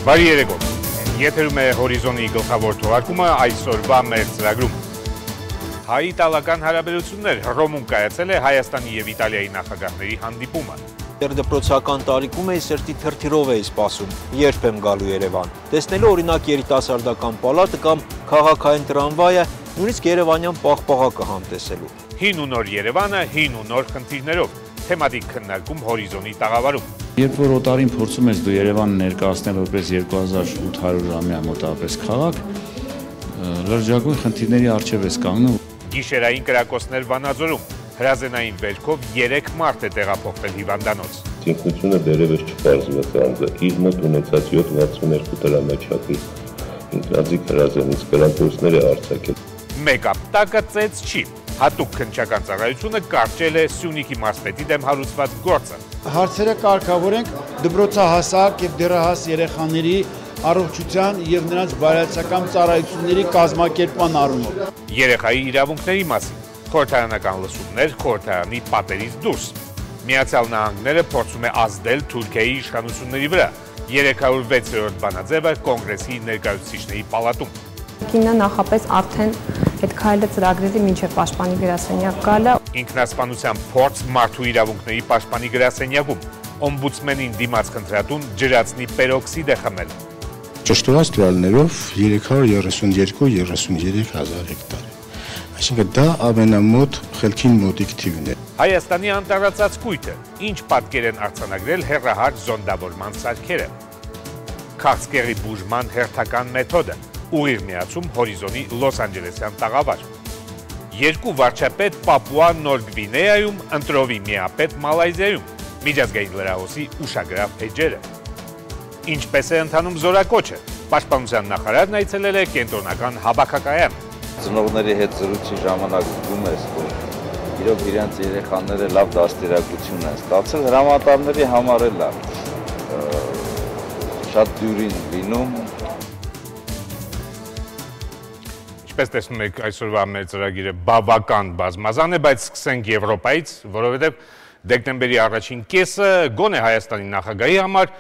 Բարի երեկո։ Եթերում է հորիզոնի գլխավոր թողարկումը այսօրվա մեր ծրագրում։ Հայ-իտալական հարաբերություններ Հռոմում կայացել է Հայաստանի և Իտալիայի նախագահների հանդիպումը։ Դպրոցական տարիքում էի սրտի թրթիրով էի սպասում, երբ եմ գալու Երևան։ Տեսնելու օրինակ երիտասարդական պալատը կամ քաղաքային տրամվայը, նույնիսկ երևանյան պաղպաղակը համտեսելու։ Հին ու նոր Երևանը, հին ու նոր խնդիրներով, թեմատիկ քննարկում հորիզոնի տաղավարում։ Երբ որ օտարին փորձում ես դու Երևանը ներկայացնել որպես 2800-ամյա մոտավորապես քաղաք, լրջագույն խնդիրների առջև ես կանգնում։ Գիշերային կրակոցներ Վանաձորում, հրազենային վերքով 3 մարդ է տեղափոխվել հիվանդանոց։ Ինքնությունը դերևս չպարզվեց անձը, իր մոտ ունեցած 762 դրամաչափի ինքնաձիգ հրազենից կրակոցներ է արձակել։ Մեկ ապտակը ծեծ չի։ Հատուկ քննչական ծառայությունը կարճել է Սյունիքի մարզպետի դեմ հարուցված գործը։ Հարցերը կարգավորենք դպրոցահասակ եւ դեռահաս երեխաների առողջության եւ նրանց բարոյական ծառայությունների կազմակերպման առումով։ Երեխայի իրավունքների մասին խորհրդարանական լսումներ խորհրդարանի պատերից դուրս։ Միացյալ Նահանգները փորձում է ազդել Թուրքիայի իշխանությունների վրա։ 306-րդ բանաձևը կոնգրեսի ներկայացուցիչների պալատում։ Կինը նախապես արդեն այդ քայլը ծրագրերի մինչև պաշտպանի գրասենյակ գալը։ Ինքնասպանության փորձ մարդու իրավունքների պաշտպանի գրասենյակում։ Օմբուդսմենին դիմաց խնդրատուն ջրածնի պերօքսիդ է խմել։ Ճշտված տվյալներով 332-33 հազար հեկտար։ Այսինքն դա ամենամոտ խելքին մոտիկ թիվն է։ Հայաստանի անտառացած կույտը, ինչ պատկեր են արձանագրել հեռահար զոնդավորման սարքերը։ Քաղցկեղի բուժման հերթական մեթոդը, ուղիղ միացում հորիզոնի Լոս Անջելեսյան տաղավար։ Երկու վարչապետ Պապուա Նոր Գվինեայում, ընտրովի միապետ Մալայզիայում, միջազգային լրահոսի ուշագրավ էջերը։ Ինչպես է ընթանում զորակոչը, պաշտպանության նախարարն այցելել է կենտրոնական հավաքակայան։ Ծնողների հետ զրույցի ժամանակ զգում ես, որ իրոք իրենց երեխաները լավ դաստիարակություն են ստացել, հրամանատարների համար էլ շատ դյուրին լինում։ Ինչպես տեսնում եք, այսօրվա մեր ծրագիրը բավական բազմազան է, բայց սկսենք Եվրոպայից, որովհետև դեկտեմբերի առաջին կեսը գոնե Հայաստանի նախագահի համար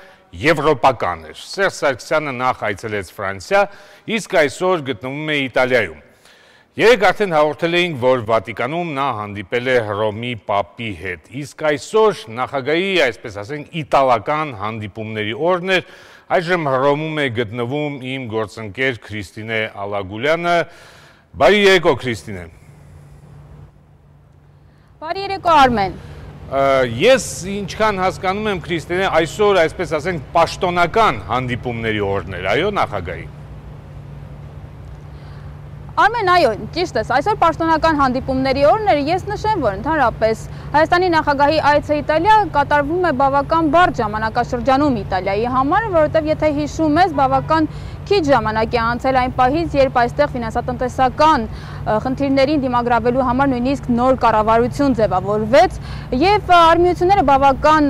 եվրոպական էր։ Սերժ Սարգսյանը նախ այցելեց Ֆրանսիա, իսկ այսօր գտնվում է Իտալիայում։ Երեկ արդեն հաղորդել էինք, որ Վատիկանում նա հանդիպել է Հռոմի Պապի հետ, իսկ այսօր նախագահի, այսպես ասենք, իտալական հանդիպումների օրն էր։ Այժմ Հռոմում է գտնվում իմ գործընկեր Քրիստինե Ալագուլյանը։ Բարի երեկո, Քրիստինե։ Բարի երեկո, Արմեն։ Ես ինչքան հասկանում եմ, Քրիստինե, այսօր, այսպես ասենք, պաշտոնական հանդիպումների օրն էր, այո, նախագահի։ Արմեն, այո, ճիշտ ես, այսօր պաշտոնական հանդիպումների օրն էր, ես նշեմ, որ ընդհանրապես Հայաստանի նախագահի այցը Իտալիա կատարվում է բավական բարդ ժամանակաշրջանում Իտալիայի համար, որովհետև եթե հիշում ես, բավական քիչ ժամանակ է անցել այն պահից, երբ այստեղ ֆինանսատնտեսական խնդիրներին դիմագրավելու համար նույնիսկ նոր կառավարություն ձևավորվեց եւ արմիությունները բավական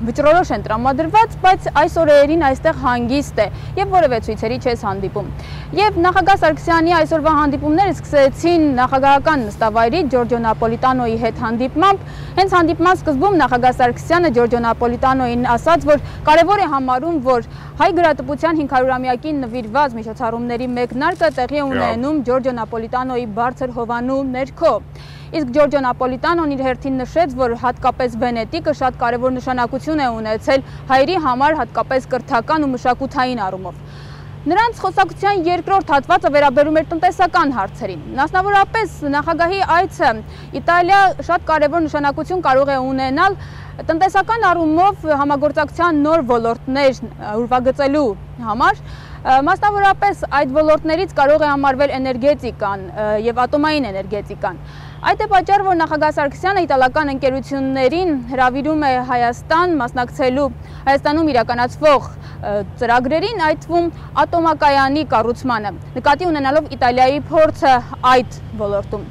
վճռորոշ են տրամադրված, բայց այս օրերին այստեղ հանգիստ է եւ որևէ ցույցերի չես հանդիպում։ Եվ նախագահ Սարգսյանի այսօրվա հանդիպումները սկսեցին նախագահական նստավայրի Ջորջո Նապոլիտանոյի հետ հանդիպմամբ։ Հենց հանդիպման սկզբում նախագահ Սարգսյանը Ջորջո Նապոլիտանոյին ասաց, որ կարևոր է համարում, որ հայ գրատպության 500-ամյակին նվիրված միջոցառումների մեկնարկը տեղի է ունենում Ջորջո Նապոլիտանոյի բարձր հովանու ներքո։ Իսկ Ջորջո Նապոլիտանոն իր հերթին նշեց, որ հատկապես Վենետիկը շատ կարևոր նշանակություն է ունեցել հայերի համար, հատկապես կրթական ու մշակութային առումով։ Նրանց խոսակցության երկրորդ հատվածը վերաբերում էր տնտեսական հարցերին։ Մասնավորապես նախագահի այցը Իտալիա շատ կարևոր նշանակություն կարող է ունենալ տնտեսական առումով համագործակցության նոր ոլորտներ ուրվագծելու համար։ Մասնավորապես այդ ոլորտներից կարող է համարվել էներգետիկան եւ ատոմային էներգետիկան։ Այդ է պատճառը, որ նախագահ Սարգսյանը իտալական ընկերություններին հրավիրում է Հայաստան մասնակցելու Հայաստանում իրականացվող ծրագրերին, այդ թվում ատոմակայանի կառուցմանը, նկատի ունենալով Իտալիայի փորձը այդ ոլորտում։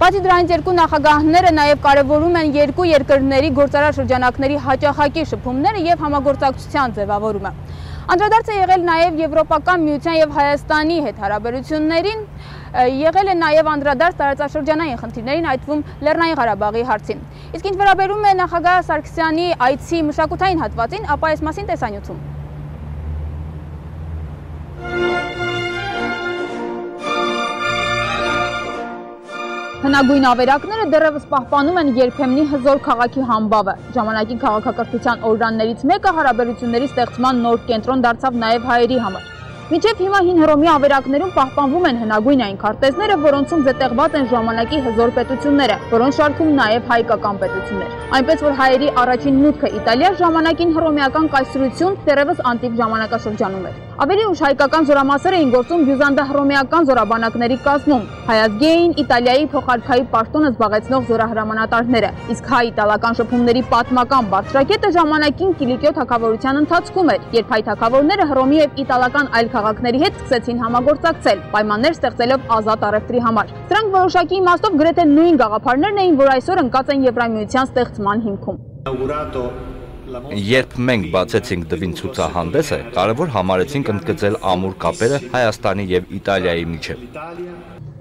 Բացի դրանից երկու նախագահները նաև կարևորում են երկու երկրների գործարար շրջանակների հաճախակի շփումները եւ համագործակցության ձևավորումը։ Անդրադարձ է եղել նաև Եվրոպական միության եւ Հայաստանի հետ հարաբերություններին, եղել է նաև անդրադարձ տարածաշրջանային խնդիրներին, այդ թվում Լեռնային Ղարաբաղի հարցին։ Իսկ ինչ վերաբերում է նախագահ Սարգսյանի այցի մշակութային հատվածին, ապա այս մասին տեսանյութում։ Հնագույն ավերակները դեռևս պահպանում են երբեմնի հզոր քաղաքի համբավը։ Ժամանակի քաղաքակրթության օրրաններից մեկը հարաբերությունների ստեղծման նոր կենտրոն դարձավ նաև հայերի համար։ Մինչև հիմա հին Հռոմի ավերակներում պահպանվում են հնագույն այն քարտեզները, որոնցում զետեղված են ժամանակի հզոր պետությունները, որոնց շարքում նաև հայկական պետություններ։ Այնպես որ հայերի առաջին մուտքը Իտալիա ժամանակին հռոմեական կայսրություն դեռևս անտիկ ժամանակաշրջանում էր։ Ավելի ուշ հայկական զորամասեր էին գործում բյուզանդահռոմեական զորաբանակների կազմում։ Հայազգի էին Իտալիայի փոխարքայի պաշտոնը զբաղեցնող զորահրամանատարները, իսկ հայ-իտալական շփումների պատմական բարձրակետը ժամանակին Կիլիկիո թագավորության ընթացքում էր, երբ հայ թագավորները Հռոմի եւ իտալական այլ քաղաքների հետ սկսեցին համագործակցել, պայմաններ ստեղծելով ազատ առևտրի համար։ Սրանք որոշակի իմաստով գրեթե նույն գաղափարներն էին, որ այսօր ընկած են Եվրամիության ստեղծման հիմքում։ Երբ մենք բացեցինք Դվին ցուցահանդեսը, կարևոր համարեցինք ընդգծել ամուր կապերը Հայաստանի եւ Իտալիայի միջեւ։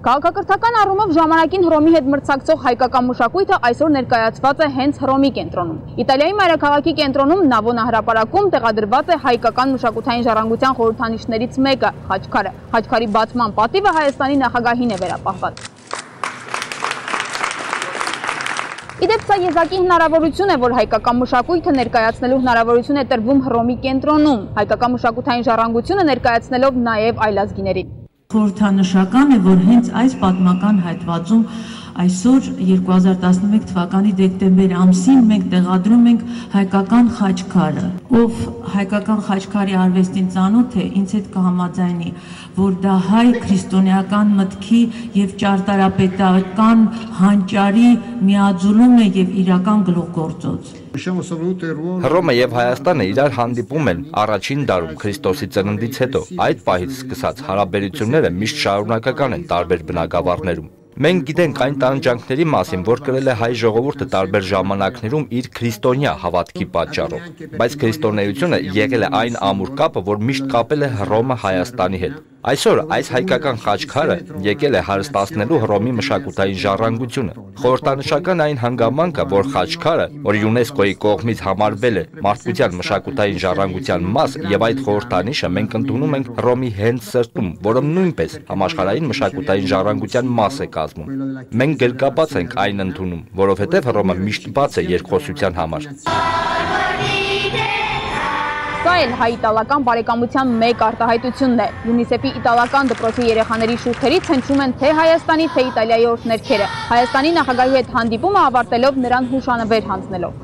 Քաղաքակրթական առումով ժամանակին Հռոմի հետ մրցակցող հայկական մշակույթը այսօր ներկայացված է հենց Հռոմի կենտրոնում։ Իդալիայի մայրաքաղաքի կենտրոնում Նավոնա հրապարակում տեղադրված է հայկական մշակութային ժառանգության խորհրդանիշներից մեկը՝ խաչքարը։ Խաչքարի բացման պատիվը Հայաստանի նախագահին է վերապահված։ Իդեպ սա եզակի հնարավորություն է, որ հայկական մշակույթը ներկայացնելու հնարավորություն է տրվում Հռոմի կենտրոնում, հայկական մշակութային ժառանգությունը ներկայացնելով նաև այլազգիներին։ Խորհրդանշական է, որ հենց այս պատմական հատվածում այսօր 2011 թվականի դեկտեմբեր ամսին մենք տեղադրում ենք հայկական խաչքարը, ով հայկական խաչքարի արվեստին ծանոթ է, ինձ հետ կհամաձայնի, որ դա հայ քրիստոնեական մտքի եւ ճարտարապետական հանճարի միաձուլում է եւ իրական գլուխգործոց։ Հռոմը եւ Հայաստանը իրար հանդիպում են առաջին դարում Քրիստոսի ծննդից հետո։ Այդ պահից սկսած հարաբերությունները միշտ շարունակական են տարբեր բնակավարներում։ Մենք գիտենք այն տանջանքների մասին, որ կրել է հայ ժողովուրդը տարբեր ժամանակներում իր քրիստոնյա հավատքի պատճառով, բայց քրիստոնեությունը եղել է այն ամուր կապը, որ միշտ կապել է Հռոմը Հայաստանի հետ։ Այսօր այս հայկական խաչքարը եկել է հարստացնելու Հռոմի մշակութային ժառանգությունը։ Խորհրդանշական այն հանգամանքը, որ խաչքարը, որ ՅՈՒՆԵՍԿՕ-ի կողմից համարվել է մարդկության մշակութային ժառանգության մաս, եւ այդ խորհրդանիշը մենք ընդունում ենք Հռոմի հենց սրտում, որը նույնպես համաշխարհային մշակութային ժառանգության մաս է կազմում։ Մենք գրկապաց ենք այն ընդունում, որովհետեւ Հռոմը միշտ բաց է երկխոսության համար։ Սա էլ հայ-իտալական բարեկամության մեկ արտահայտությունն է։ ՅՈՒՆԻՍԵՖ-ի իտալական դպրոցի երեխաների շուրթերից հնչում են թե Հայաստանի, թե Իտալիայի օրհներգերը, Հայաստանի նախագահի հետ հանդիպումը ավարտելով նրան հուշանվեր հանձնելով։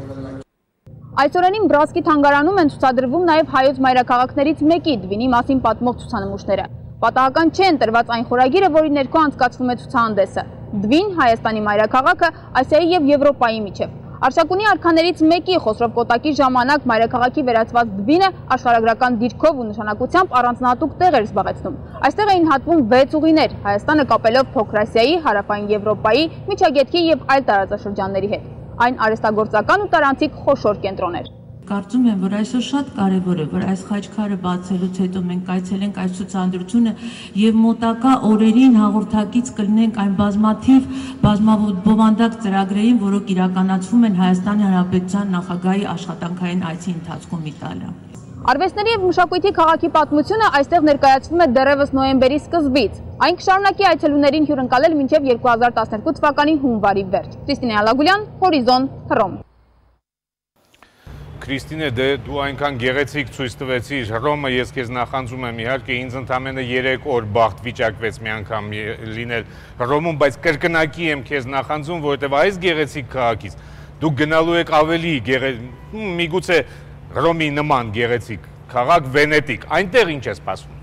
Այսօրենին Բրասկի թանգարանում են ցուցադրվում նաև հայոց մայրաքաղաքներից մեկի Դվինի մասին պատմող ցուցանմուշները։ Պատահական չէ ընտրված այն խորագիրը, որի ներքո անցկացվում է ցուցահանդեսը։ Դվին Հայաստանի մայրաքաղաքը Ասիայի եւ Եվրոպայի միջև։ Արշակունի արքաներից մեկի Խոսրով Կոտակի ժամանակ մայրաքաղաքի վերածված Դվինը աշխարհագրական դիրքով ու նշանակությամբ առանձնահատուկ տեղ էր զբաղեցնում։ Այստեղ էին հատվում 6 ուղիներ, Հայաստանը կապելով Փոքր Ասիայի, Հարավային Եվրոպայի, Միջագետքի եւ այլ տարածաշրջանների հետ։ Այն արհեստագործական ու տարանցիկ խոշոր կենտրոն էր։ Կարծում եմ, որ այսօր շատ կարևոր է, որ այս խաչքարը բացելուց հետո մենք այցելենք այս ցուցադրությունը եւ մոտակա օրերին հաղորդակից կլինենք այն բազմաբովանդակ ծրագրերին, որոնք իրականացվում են Հայաստանի Հանրապետության նախագահի աշխատանքային այցի ընթացքում Իտալիա։ Արվեստների եւ մշակույթի քաղաքի պատմությունը այստեղ ներկայացվում է դեռևս նոյեմբերի սկզբից։ Այն կշարունակի այցելուներին հյուրընկալել մինչև 2012 թվականի հունվարի վերջ։ Կրիստինե Ալագուլյան, Հորիզոն, Հռոմ։ Քրիստինե, դե դու այնքան գեղեցիկ ցույց տվեցիր Հռոմը, ես քեզ նախանձում եմ, իհարկե ինձ ընդամենը 3 օր բախտ վիճակվեց մի անգամ լինել Հռոմում, բայց կրկնակի եմ քեզ նախանձում, որովհետև այս գեղեցիկ քաղաքից դու գնալու եք ավելի միգուցե Հռոմի նման գեղեցիկ քաղաք Վենետիկ, այնտեղ ինչ է սպասվում։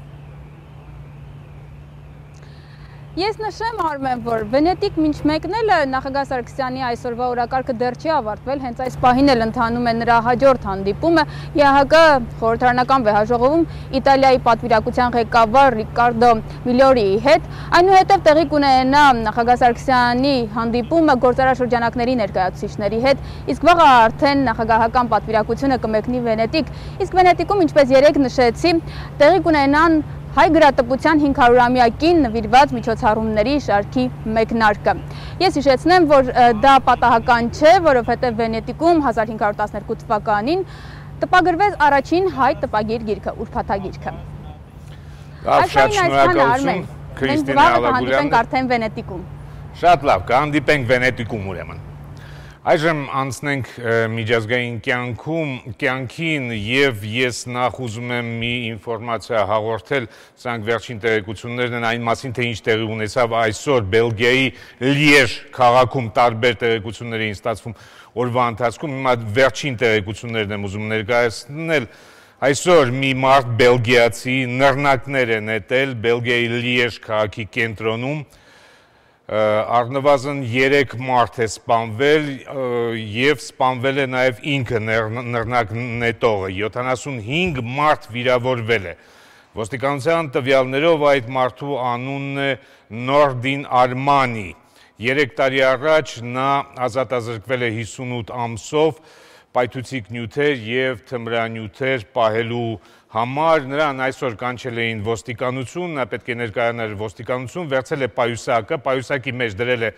Ես նշեմ Արմեն, որ Վենետիկ մինչ մեկնելը նախագահ Սարգսյանի այսօրվա օրակարգը դեռ չի ավարտվել, հենց այս պահին էլ ընթանում է նրա հաջորդ հանդիպումը ԵԱՀԿ խորհրդարանական վեհաժողովում Իտալիայի պատվիրակության ղեկավար Ռիկարդո Միլիորիի հետ, այնուհետև տեղի կունենա նախագահ Սարգսյանի հանդիպումը գործարաշրջանակների ներկայացուցիչների հետ, իսկ վաղը արդեն նախագահական պատվիրակությունը կմեկնի Վենետիկ, իսկ Վենետիկում, ինչպես երեկ նշեցի, տեղի կունենան հայ գրատպության 500-ամյակին նվիրված միջոցառումների շարքի մեկնարկը։ Ես հիշեցնեմ, որ դա պատահական չէ, որովհետև Վենետիկում 1512 թվականին տպագրվեց առաջին հայ տպագիր գիրքը՝ Ուրփաթագիրքը։ Շնորհակալություն Քրիստինե Ալագուրյան։ Արդեն Վենետիկում։ Շատ լավ, կհանդիպենք Վենետիկում ուրեմն։ Այժմ անցնենք միջազգային կյանքին եւ ես նախ ուզում եմ մի ինֆորմացիա հաղորդել, սրանք վերջին տեղեկություններն են այն մասին, թե ինչ տեղի ունեցավ այսօր Բելգիայի Լիեժ քաղաքում տարբեր տեղեկություններ էին ստացվում օրվա ընթացքում, հիմա վերջին տեղեկություններն եմ ուզում ներկայացնել։ Այսօր մի մարդ բելգիացի նռնակներ է նետել Բելգիայի Լիեժ քաղաքի կենտրոնում, առնվազն 3 մարդ է սպանվել և սպանվել է նաև ինքը նռնակ նետողը, 75 մարդ վիրավորվել է։ Ոստիկանության տվյալներով այդ մարդու անունն է Նորդին Արմանի, 3 տարի առաջ նա ազատազրկվել է 58 ամսով, պայթուցիկ նյութեր և թմրանյութեր պահելու համար, նրան այսօր կանչել էին ոստիկանություն, նա պետք է ներկայանար ոստիկանություն, վերցել է պայուսակը, պայուսակի մեջ դրել է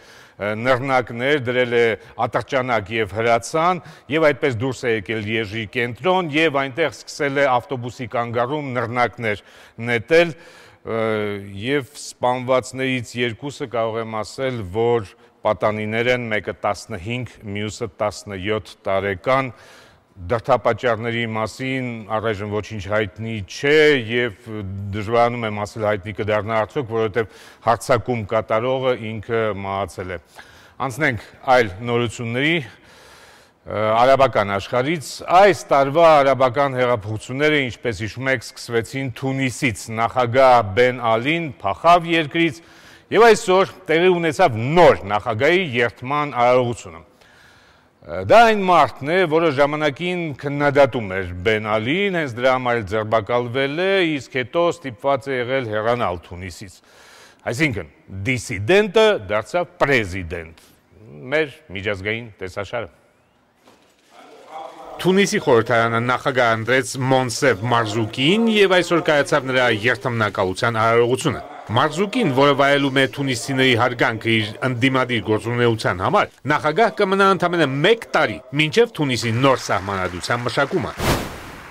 նռնակներ, դրել է ատրճանակ և հրացան և այդպես դուրս է եկել Լիեժի կենտրոն և այնտեղ սկսել է ավտոբուսի կանգառում նռնակներ նետել և սպանվածներից երկուսը կարող եմ ասել, որ պատանիներ են, մեկը 15, մյուսը 17 տարեկան, դրդապատճառների մասին առայժմ ոչինչ հայտնի չէ և դժվարանում եմ ասել հայտնի կդառնա արդյոք, որովհետև հարձակում կատարողը ինքը մահացել է։ Անցնենք այլ նորությունների արաբական աշխարհից։ Այս տարվա արաբական հեղափոխությունները, ինչպես հիշում եք, սկսվեցին Թունիսից։ Նախագահ Բեն Ալին փախավ երկրից և այսօր տեղի ունեցավ նոր նախագահի երդման արարողությունը։ Դա այն մարդն է, որը ժամանակին քննադատում էր Բեն Ալին, հենց դրա համար ձերբակալվել է, իսկ հետո ստիպված է եղել հեռանալ Թունիսից։ Այսինքն, դիսիդենտը դարձավ պրեզիդենտ, մեր միջազգային տեսաշարը։ Թունիսի խորհրդարանը նախագահ ընտրեց Մոնսեֆ Մարզուկին և այսօր կայացավ նրա երդմնակալության արարողությունը։ Մարզուկին, որը վայելում է թունիսիների հարգանքը իր ընդդիմադիր գործունեության համար, նախագահ կմնա ընդամենը 1 տարի, մինչև Թունիսի նոր սահմանադրության մշակումը։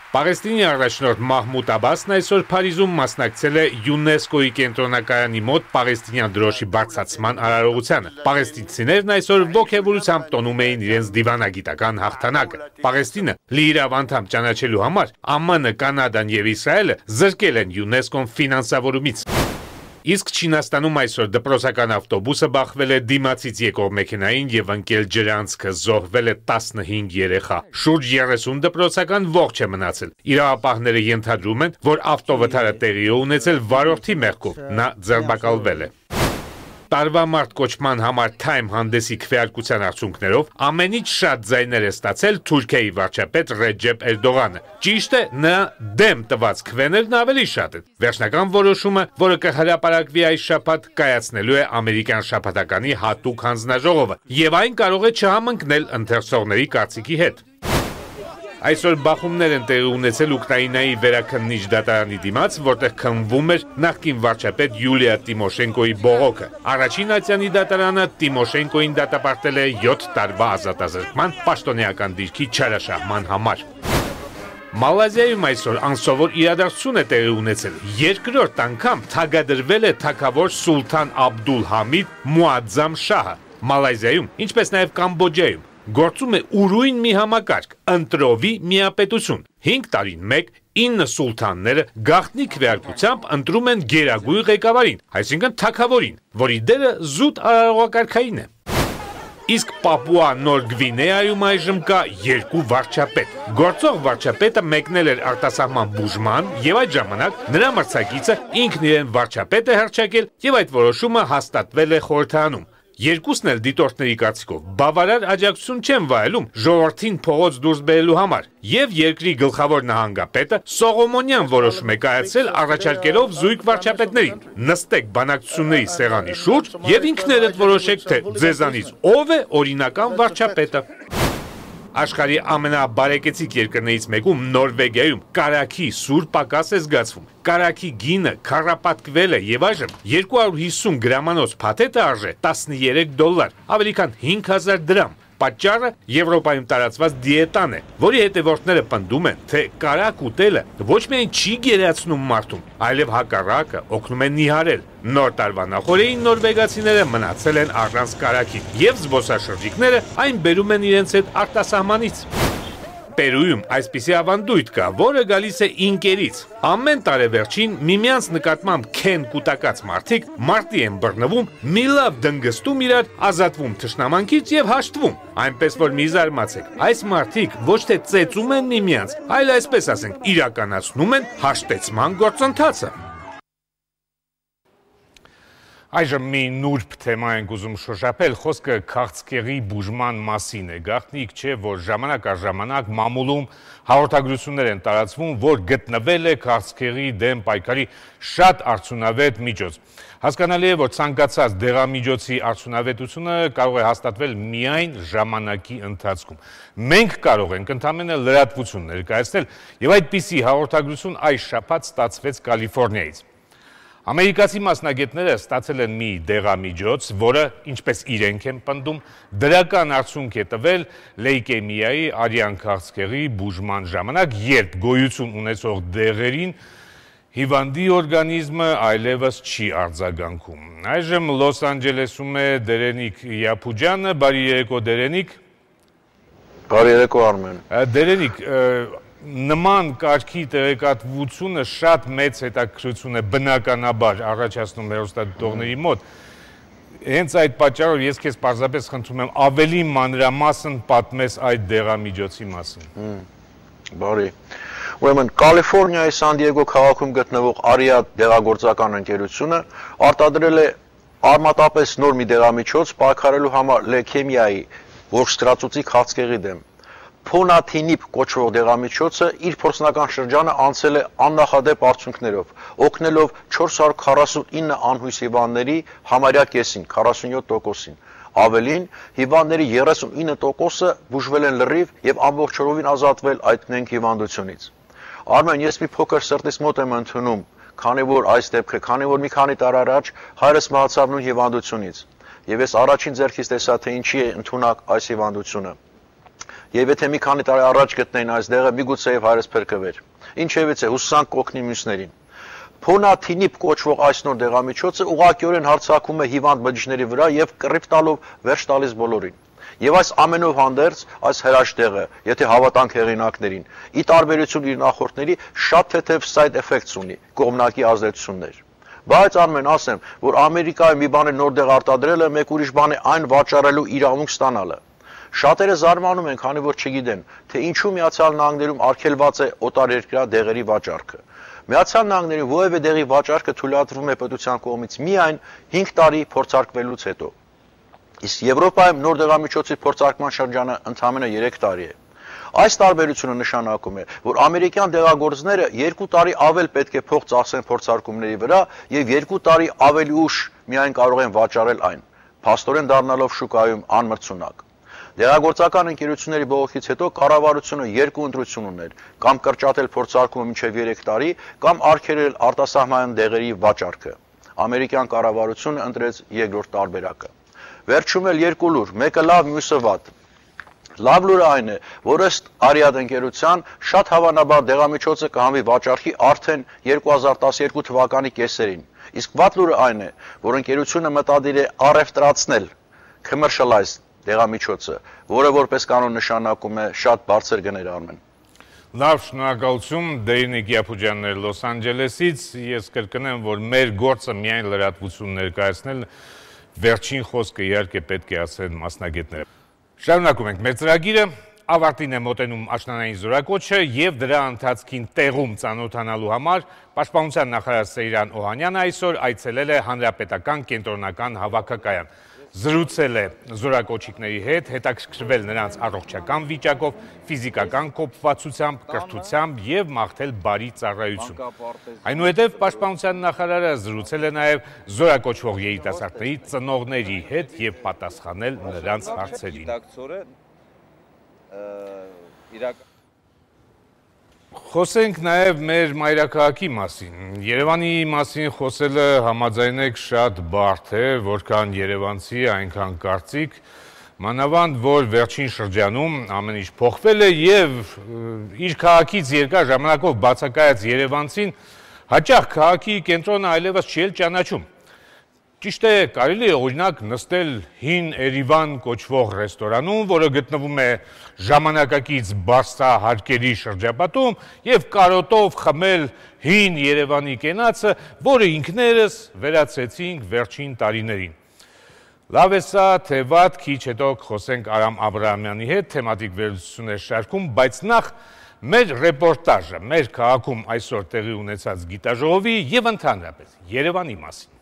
Պաղեստինի առաջնորդ Մահմուդ Աբասն այսօր Փարիզում մասնակցել է ՅՈՒՆԵՍԿՕ-ի կենտրոնակայանի մոտ պաղեստինյան դրոշի բարձրացման արարողությանը։ Պաղեստինցիներն այսօր ոգևորությամբ տոնում էին իրենց դիվանագիտական հաղթանակը։ Պաղեստինը լիիրավ անդամ ճանաչելու համար ԱՄՆ, Կանադան և Իսրայելը զրկել են ՅՈՒՆԵՍԿՕ-ն ֆինանսավորումից։ Իսկ Չինաստանում այսօր դպրոցական ավտոբուսը բախվել է դիմացից եկող մեքենային և ընկել ջրանցքը, զոհվել է 15 երեխա։ Շուրջ 30 դպրոցական ողջ է մնացել։ Իրավապահները ենթադրում են, որ ավտովթարը տեղի է ունեցել վարորդի մեղքով, նա ձերբակալվել է։ Տարվա մարդ կոչման համար Time հանդեսի քվեարկության արդյունքներով ամենից շատ ձայներ է ստացել Թուրքիայի վարչապետ Ռեջեփ Էրդողանը։ Ճիշտ է, նրա դեմ տված քվեներն ավելի շատ են։ Վերջնական որոշումը, որը կհրապարակվի այս շաբաթ, կայացնելու է ամերիկյան շաբաթականի հատուկ հանձնաժողովը, եւ այն կարող է չհամընկնել ընթերցողների կարծիքի հետ։ Այսօր բախումներ են տեղի ունեցել Ուկրաինայի վերաքննիչ դատարանի դիմաց, որտեղ քննվում էր նախկին վարչապետ Յուլիա Տիմոշենկոյի բողոքը։ Առաջին ատյանի դատարանը Տիմոշենկոյին դատապարտել է 7 տարվա ազատազրկման պաշտոնեական դիրքի չարաշահման համար։ Մալազիայում այսօր անսովոր իրադարձություն է տեղի ունեցել։ Երկրորդ անգամ թագադրվել է թագավոր Սուլթան Աբդուլ Համիդ Մուաձամ Շահը։ Մալազիայում, ինչպես նաև Կամբոջայում գործում է ուրույն մի համակարգ, ընտրովի միապետություն։ 5 տարին մեկ 9 սուլթանները գաղտնի քվեարկությամբ ընտրում են գերագույն ղեկավարին, այսինքն թագավորին, որի դերը զուտ արարողակարգային է։ Իսկ Պապուա Նոր Գվինեայում այժմ կա 2 վարչապետ։ Գործող վարչապետը մեկնել էր արտասահման բուժման եւ այդ ժամանակ նրա մրցակիցը ինքն իրեն վարչապետ է հռչակել եւ այդ որոշումը հաստատվել է խորհրդարանում։ Երկուսն էլ դիտորդների կարծիքով բավարար աջակցություն չեն վայելում ժողովրդին փողոց դուրս բերելու համար եւ երկրի գլխավոր նահանգապետը Սողոմոնյան որոշում է կայացրել առաջարկելով զույգ վարչապետներին նստեք բանակցությունների սեղանի շուրջ եւ ինքներդ որոշեք թե ձեզանից ով է օրինական վարչապետը։ Աշխարհի ամենաբարեկեցիկ երկրներից մեկում Նորվեգիայում կարագի սուր պակաս է զգացվում։ Կարագի գինը քառապատկվել է եւ այժմ 250 գրամանոց փաթեթը արժե $13, ավելի քան 5000 դրամ։ Պատճառը Եվրոպայում տարածված դիետան է, որի հետևորդները պնդում են, թե կարակ ուտելը ոչ միայն չի գերացնում մարդուն, այլև հակառակը օգնում է նիհարել։ Նոր տարվա նախօրեին նորվեգացիները մնացել են առանց կարակի, եւ զբոսաշրջիկները այն բերում են իրենց հետ արտասահմանից։ Պերույում այսպիսի ավանդույթ կա, որը գալիս է ինկերից։ Ամեն տարեվերջին միմյանց նկատմամբ քեն կուտակած մարդիկ մարտի են բռնվում, մի լավ դնգստում իրար, ազատվում թշնամանքից եւ հաշտվում։ Այնպես որ մի զարմացեք, այս մարդիկ ոչ թե ծեծում են միմյանց, այլ այսպես ասենք, իրականացնում են հաշտեցման գործընթացը։ Այժմ մի նուրբ թեմա ենք ուզում շոշափել, խոսքը քաղցկեղի բուժման մասին է։ Գաղտնիք չէ, որ ժամանակ առ ժամանակ մամուլում հաղորդագրություններ են տարածվում, որ գտնվել է քաղցկեղի դեմ պայքարի շատ արդյունավետ միջոց։ Հասկանալի է, որ ցանկացած դեղամիջոցի արդյունավետությունը կարող է հաստատվել միայն ժամանակի ընթացքում։ Մենք կարող ենք ընդամենը լրատվություն ներկայացնել, եւ այդպիսի հաղորդագրություն այս շաբաթ ստացվեց Կալիֆոռնիայից։ Ամերիկացի մասնագետները ստացել են մի դեղամիջոց, որը, ինչպես իրենք են պնդում, դրական արդյունք է տվել լեյկեմիայի, արյան քաղցկեղի բուժման ժամանակ, երբ գոյություն ունեցող դեղերին հիվանդի օրգանիզմը այլևս չի արձագանքում։ Այժմ Լոս Անջելեսում է Դերենիկ Յափուջյանը, բարի երեկո Դերենիկ։ Բարի երեկո Արմեն։ Դերենիկ, նման կարգի տեղեկատվությունը շատ մեծ հետաքրքրություն է բնականաբար առաջացնում հեռուստադիտողների մոտ։ Հենց այդ պատճառով ես քեզ պարզապես խնդրում եմ ավելի մանրամասն պատմես այդ դեղամիջոցի մասին։ Բարի։ Ուրեմն Կալիֆոռնիայի Սան Դիեգո քաղաքում գտնվող Արիադ դեղագործական ընկերությունը արտադրել է արմատապես նոր մի դեղամիջոց պայքարելու համար լեյքեմիայի, ողջտրածուցի քաղցկեղի դեմ։ Փոնաթինիպ կոչվող դեղամիջոցը իր փորձնական շրջանը անցել է աննախադեպ արդյունքներով, օգնելով 449 անհույս հիվանդների համարյա կեսին, 47%-ին։ Ավելին, հիվանդների 39%-ը բուժվել են լրիվ եւ ամբողջովին ազատվել այդ նենք հիվանդությունից։ Արմեն, ես մի փոքր սրտից մոտ եմ ընդունում, քանի որ այս դեպքը, քանի որ մի քանի տար առաջ հայրս մահացավ նույն հիվանդությունից, եւ ես առաջին ձեռքից տեսա, թե ինչի է ընդունակ այս հիվանդությունը։ Եվ եթե մի քանի տարի առաջ գտնեին այս դեղը, միգուցե եւ հայրս փրկվեր։ Ինչևիցե, հուսանք կօգնի մյուսներին։ Փոնաթինիպ կոչվող այս նոր դեղամիջոցը ուղղակիորեն հարձակվում է հիվանդ բջիջների վրա եւ կռիվ տալով վերջ տալիս բոլորին։ Եվ այս ամենով հանդերձ այս հրաշք դեղը, եթե հավատանք հեղինակներին, ի տարբերություն իր նախորդների, շատ թեթև side effects ունի, կողմնակի ազդեցություններ։ Բայց Արմեն, ասեմ, որ Ամերիկայում մի բան է նոր դեղ արտադրելը, մեկ ուրիշ բան է այն վաճառելու իրավունք ստանալը։ Շատերը զարմանում են, քանի որ չգիտեն, թե ինչու Միացյալ Նահանգներում արգելված է օտարերկրյա դեղերի վաճառքը։ Միացյալ Նահանգներում որևէ դեղի վաճառքը թույլատրվում է պետության կողմից միայն 5 տարի փորձարկվելուց հետո։ Իսկ Եվրոպայում նոր դեղամիջոցի փորձարկման շրջանը ընդամենը 3 տարի է։ Այս տարբերությունը նշանակում է, որ ամերիկյան դեղագործները 2 տարի ավել պետք է փող ծախսեն փորձարկումների վրա եւ 2 տարի ավելի ուշ միայն կարող են վաճառել այն, փաստորեն դառնալով շուկայում անմրցունակ։ Դեղագործական ընկերությունների բողոքից հետո կառավարությունը 2 ընտրություն ուներ, կամ կրճատել փորձարկումը մինչև 3 տարի, կամ արգելել արտասահմանյան դեղերի վաճառքը։ Ամերիկյան կառավարությունը ընտրեց երկրորդ տարբերակը։ Վերջում էլ 2 լուր, մեկը լավ, մյուսը վատ։ Լավ լուրը այն է, որ ըստ Արիադ ընկերության շատ հավանաբար դեղամիջոցը կհանվի վաճառքի արդեն 2012 թվականի կեսերին։ Իսկ վատ լուրը այն է, որ ընկերությունը մտադիր է առևտրացնել commercialize դեղամիջոցը, որը որպես կանոն նշանակում է շատ բարձր գներ Արմեն։ Լավ, շնորհակալություն Դերենիկ Յափուջյանն Լոս Անջելեսից։ Ես կրկնեմ, որ մեր գործը միայն լրատվություն ներկայացնել, վերջին խոսքը իհարկե պետք է ասեն մասնագետները։ Շարունակում ենք մեր ծրագիրը, ավարտին է մոտենում աշնանային զորակոչը եւ դրա ընթացքին տեղում ծանոթանալու համար Պաշտպանության նախարար Սեյրան Օհանյանը այսօր այցելել է Հանրապետական կենտրոնական հավաքակայան։ Զրուցել է զորակոչիկների հետ, հետաքրքրվել նրանց առողջական վիճակով, ֆիզիկական կոփվածությամբ, կրթությամբ եւ մաղթել բարի ծառայություն։ Այնուհետև Պաշտպանության նախարարը զրուցել է նաեւ զորակոչվող երիտասարդների ծնողների հետ եւ պատասխանել նրանց հարցերին։ Խոսենք նաև մեր մայրաքաղաքի մասին։ Երևանի մասին խոսելը համաձայնեք շատ բարդ է, որքան երևանցի, այնքան կարծիք։ մանավանդ որ վերջին շրջանում ամեն ինչ փոխվել է եւ իր քաղաքից երկար ժամանակով բացակայած Երևանցին հաճախ քաղաքի կենտրոնը այլևս չի ճանաչում։ Ճիշտ է, կարելի է օրինակ նստել հին Երևան կոչվող ռեստորանում, որը գտնվում է ժամանակակից բարձրահարկերի շրջապատում եւ կարոտով խմել հին Երևանի կենացը, որը ինքներս վերացրեցինք վերջին տարիներին։ Լավ է սա, թե վատ, քիչ հետո խոսենք Արամ Աբրահամյանի հետ, թեմատիկ վերլուծություններ շարքում, բայց նախ մեր ռեպորտաժը, մեր քաղաքում այսօր տեղի ունեցած գիտաժողովի եւ ընդհանրապես Երևանի մասին։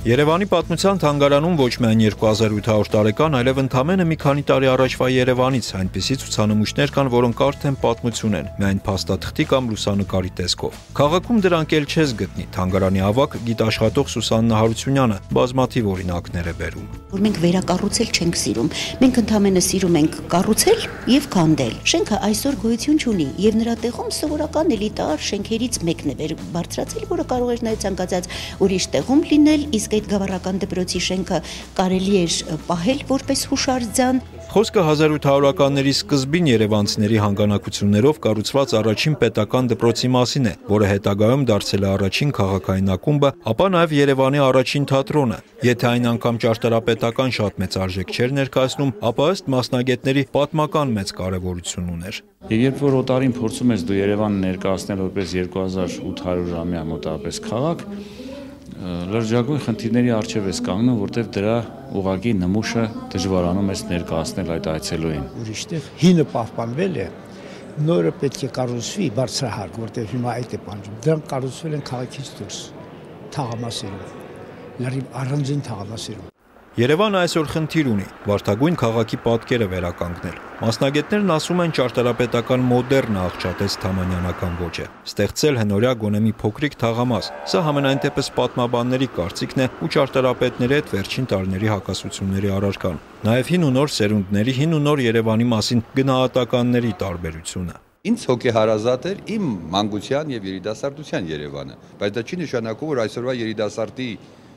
Երևանի պատմության թանգարանում ոչ միայն 2800 տարեկան, այլև ընդամենը մի քանի տարի առաջվա Երևանից այնպիսի ցուցանմուշներ կան, որոնք արդեն պատմություն են, միայն փաստաթղթի կամ լուսանկարի տեսքով։ Քաղաքում դրանք էլ չես գտնի։ Թանգարանի ավագ գիտաշխատող Սուսաննա Հարությունյանը բազմաթիվ օրինակներ է բերում։ Որ մենք վերակառուցել չենք սիրում, մենք ընդամենը սիրում ենք կառուցել եւ քանդել։ Շենքը այսօր գոյություն չունի եւ նրա տեղում սովորական էլիտար շենքերից մեկն է բարձրացել, որը կարող էր նաեւ ցանկացած ուրիշ տեղում լինել, իսկ այդ գավառական դպրոցի շենքը կարելի էր պահել որպես հուշարձան։ Խոսքը 1800-ականների սկզբին երևանցիների հանգանակություններով կառուցված առաջին պետական դպրոցի մասին է, որը հետագայում դարձել է առաջին քաղաքային ակումբը, ապա նաև Երևանի առաջին թատրոնը։ Եթե այն անգամ ճարտարապետական շատ մեծ արժեք չէր ներկայացնում, ապա ըստ մասնագետների պատմական մեծ կարևորություն ուներ։ Եվ երբ որ օտարին փորձում ես դու Երևանը ներկայացնել որպես 2800-ամյա մոտավորապես քաղաք, լրջագույն խնդիրների առջև ես կանգնում, որտեղ դրա ուղղակի նմուշը դժվարանում ես ներկայացնել այդ այցելուին։ Ուրիշտեղ հինը պահպանվել է, նորը պետք է կառուցվի բարձրահարկ, որտեղ հիմա այդ է պահանջում։ Դրանք կառուցվել են քաղաքից դուրս, թաղամասերում, լրիվ առանձին թաղամասերում։ Երևանը այսօր խնդիր ունի վարդագույն քաղաքի պատկերը վերականգնել։ Մասնագետներն ասում են ճարտարապետական մոդեռնը աղճատեց թամանյանական ոճը, ստեղծել հնորյա գոնե մի փոքրիկ թաղամաս։ Սա համենայն դեպս պատմաբանների կարծիքն է ու ճարտարապետների հետ վերջին տարիների հակասությունների առարկան։ Նաև հին ու նոր սերունդների, հին ու նոր Երևանի մասին գնահատականների տարբերությունը։ Ինձ հոգեհարազատ էր իմ մանկության եւ երիտասարդության Երևանը, բայց դա չի նշանակում, որ այսօրվա երիտասարդի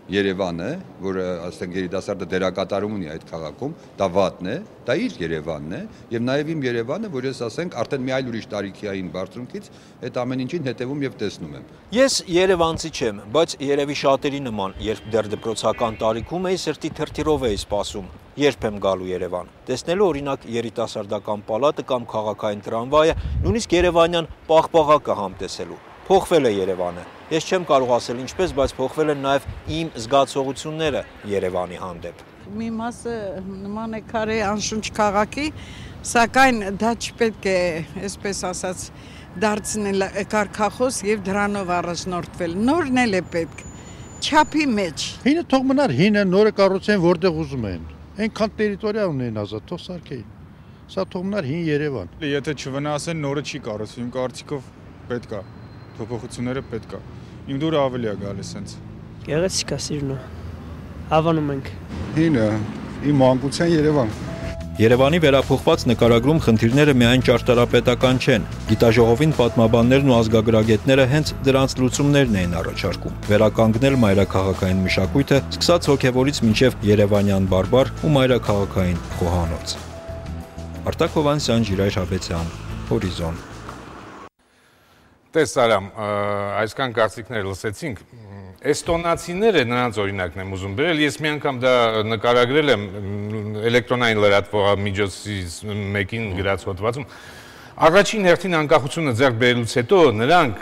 Երևանը, որը ասենք երիտասարդը դերակատարում ունի այդ քաղաքում, դա վատն է, դա իր Երևանն է, եւ նաեւ իմ Երևանը, որ ես ասենք արդեն մի այլ ուրիշ տարիքային բարձունքից այդ ամեն ինչին հետևում եւ տեսնում եմ։ Ես երևանցի չեմ, բայց երևի շատերի նման, երբ դեռ դպրոցական տարիքում էի, սրտի թրթիրով էի սպասում, երբ եմ գալու Երևան։ Տեսնելու օրինակ երիտասարդական պալատը կամ քաղաքային տրամվայը, նույնիսկ երևանյան պաղպաղակը համտեսելու։ Փոխվել է Երևանը։ Ես չեմ կարող ասել ինչպես, բայց փոխվել են նաև իմ զգացողությունները Երևանի հանդեպ։ Մի մասը նման է քարե անշունչ քաղաքի, սակայն դա չպետք է, այսպես ասած, դարձնել կարգախոս եւ դրանով առաջնորդվել։ Նորն էլ է պետք, չափի մեջ։ Հինը թող մնար, հինը նորը կառուցեն որտեղ ուզում են։ Այնքան տերիտորիա ունեն ազատ, թող սարքեին։ Սա թող մնար հին Երևան։ Եթե չվնասեն, նորը չի կառուցվում, իմ կարծիքով պետք է։ Փոփոխությունները պետք է։ Իմ դուրը ավելի է գալիս հենց։ Գեղեցիկ է սիրնը։ Հավանում ենք։ Հինը իմ մանկության Երևան։ Երևանի վերափոխված նկարագրում խնդիրները միայն ճարտարապետական չեն։ Գիտաժողովին պատմաբաններն ու ազգագրագետները հենց դրանց լուծումներն էին առաջարկում։ Վերականգնել մայրաքաղաքային մշակույթը, սկսած հոգևորից մինչև երևանյան բարբար ու մայրաքաղաքային խոհանոց։ Արտակ Հովանեսյան, Ժիրայր Հավեցյան, Հորիզոն։ Տես Արամ, այսքան կարծիքներ լսեցինք, էստոնացիները նրանց օրինակն եմ ուզում բերել, ես մի անգամ դա նկարագրել եմ էլեկտրոնային լրատվամիջոցի մեկին գրած հոդվածում, Առաջին հերթին անկախությունը ձեռք բերելուց հետո նրանք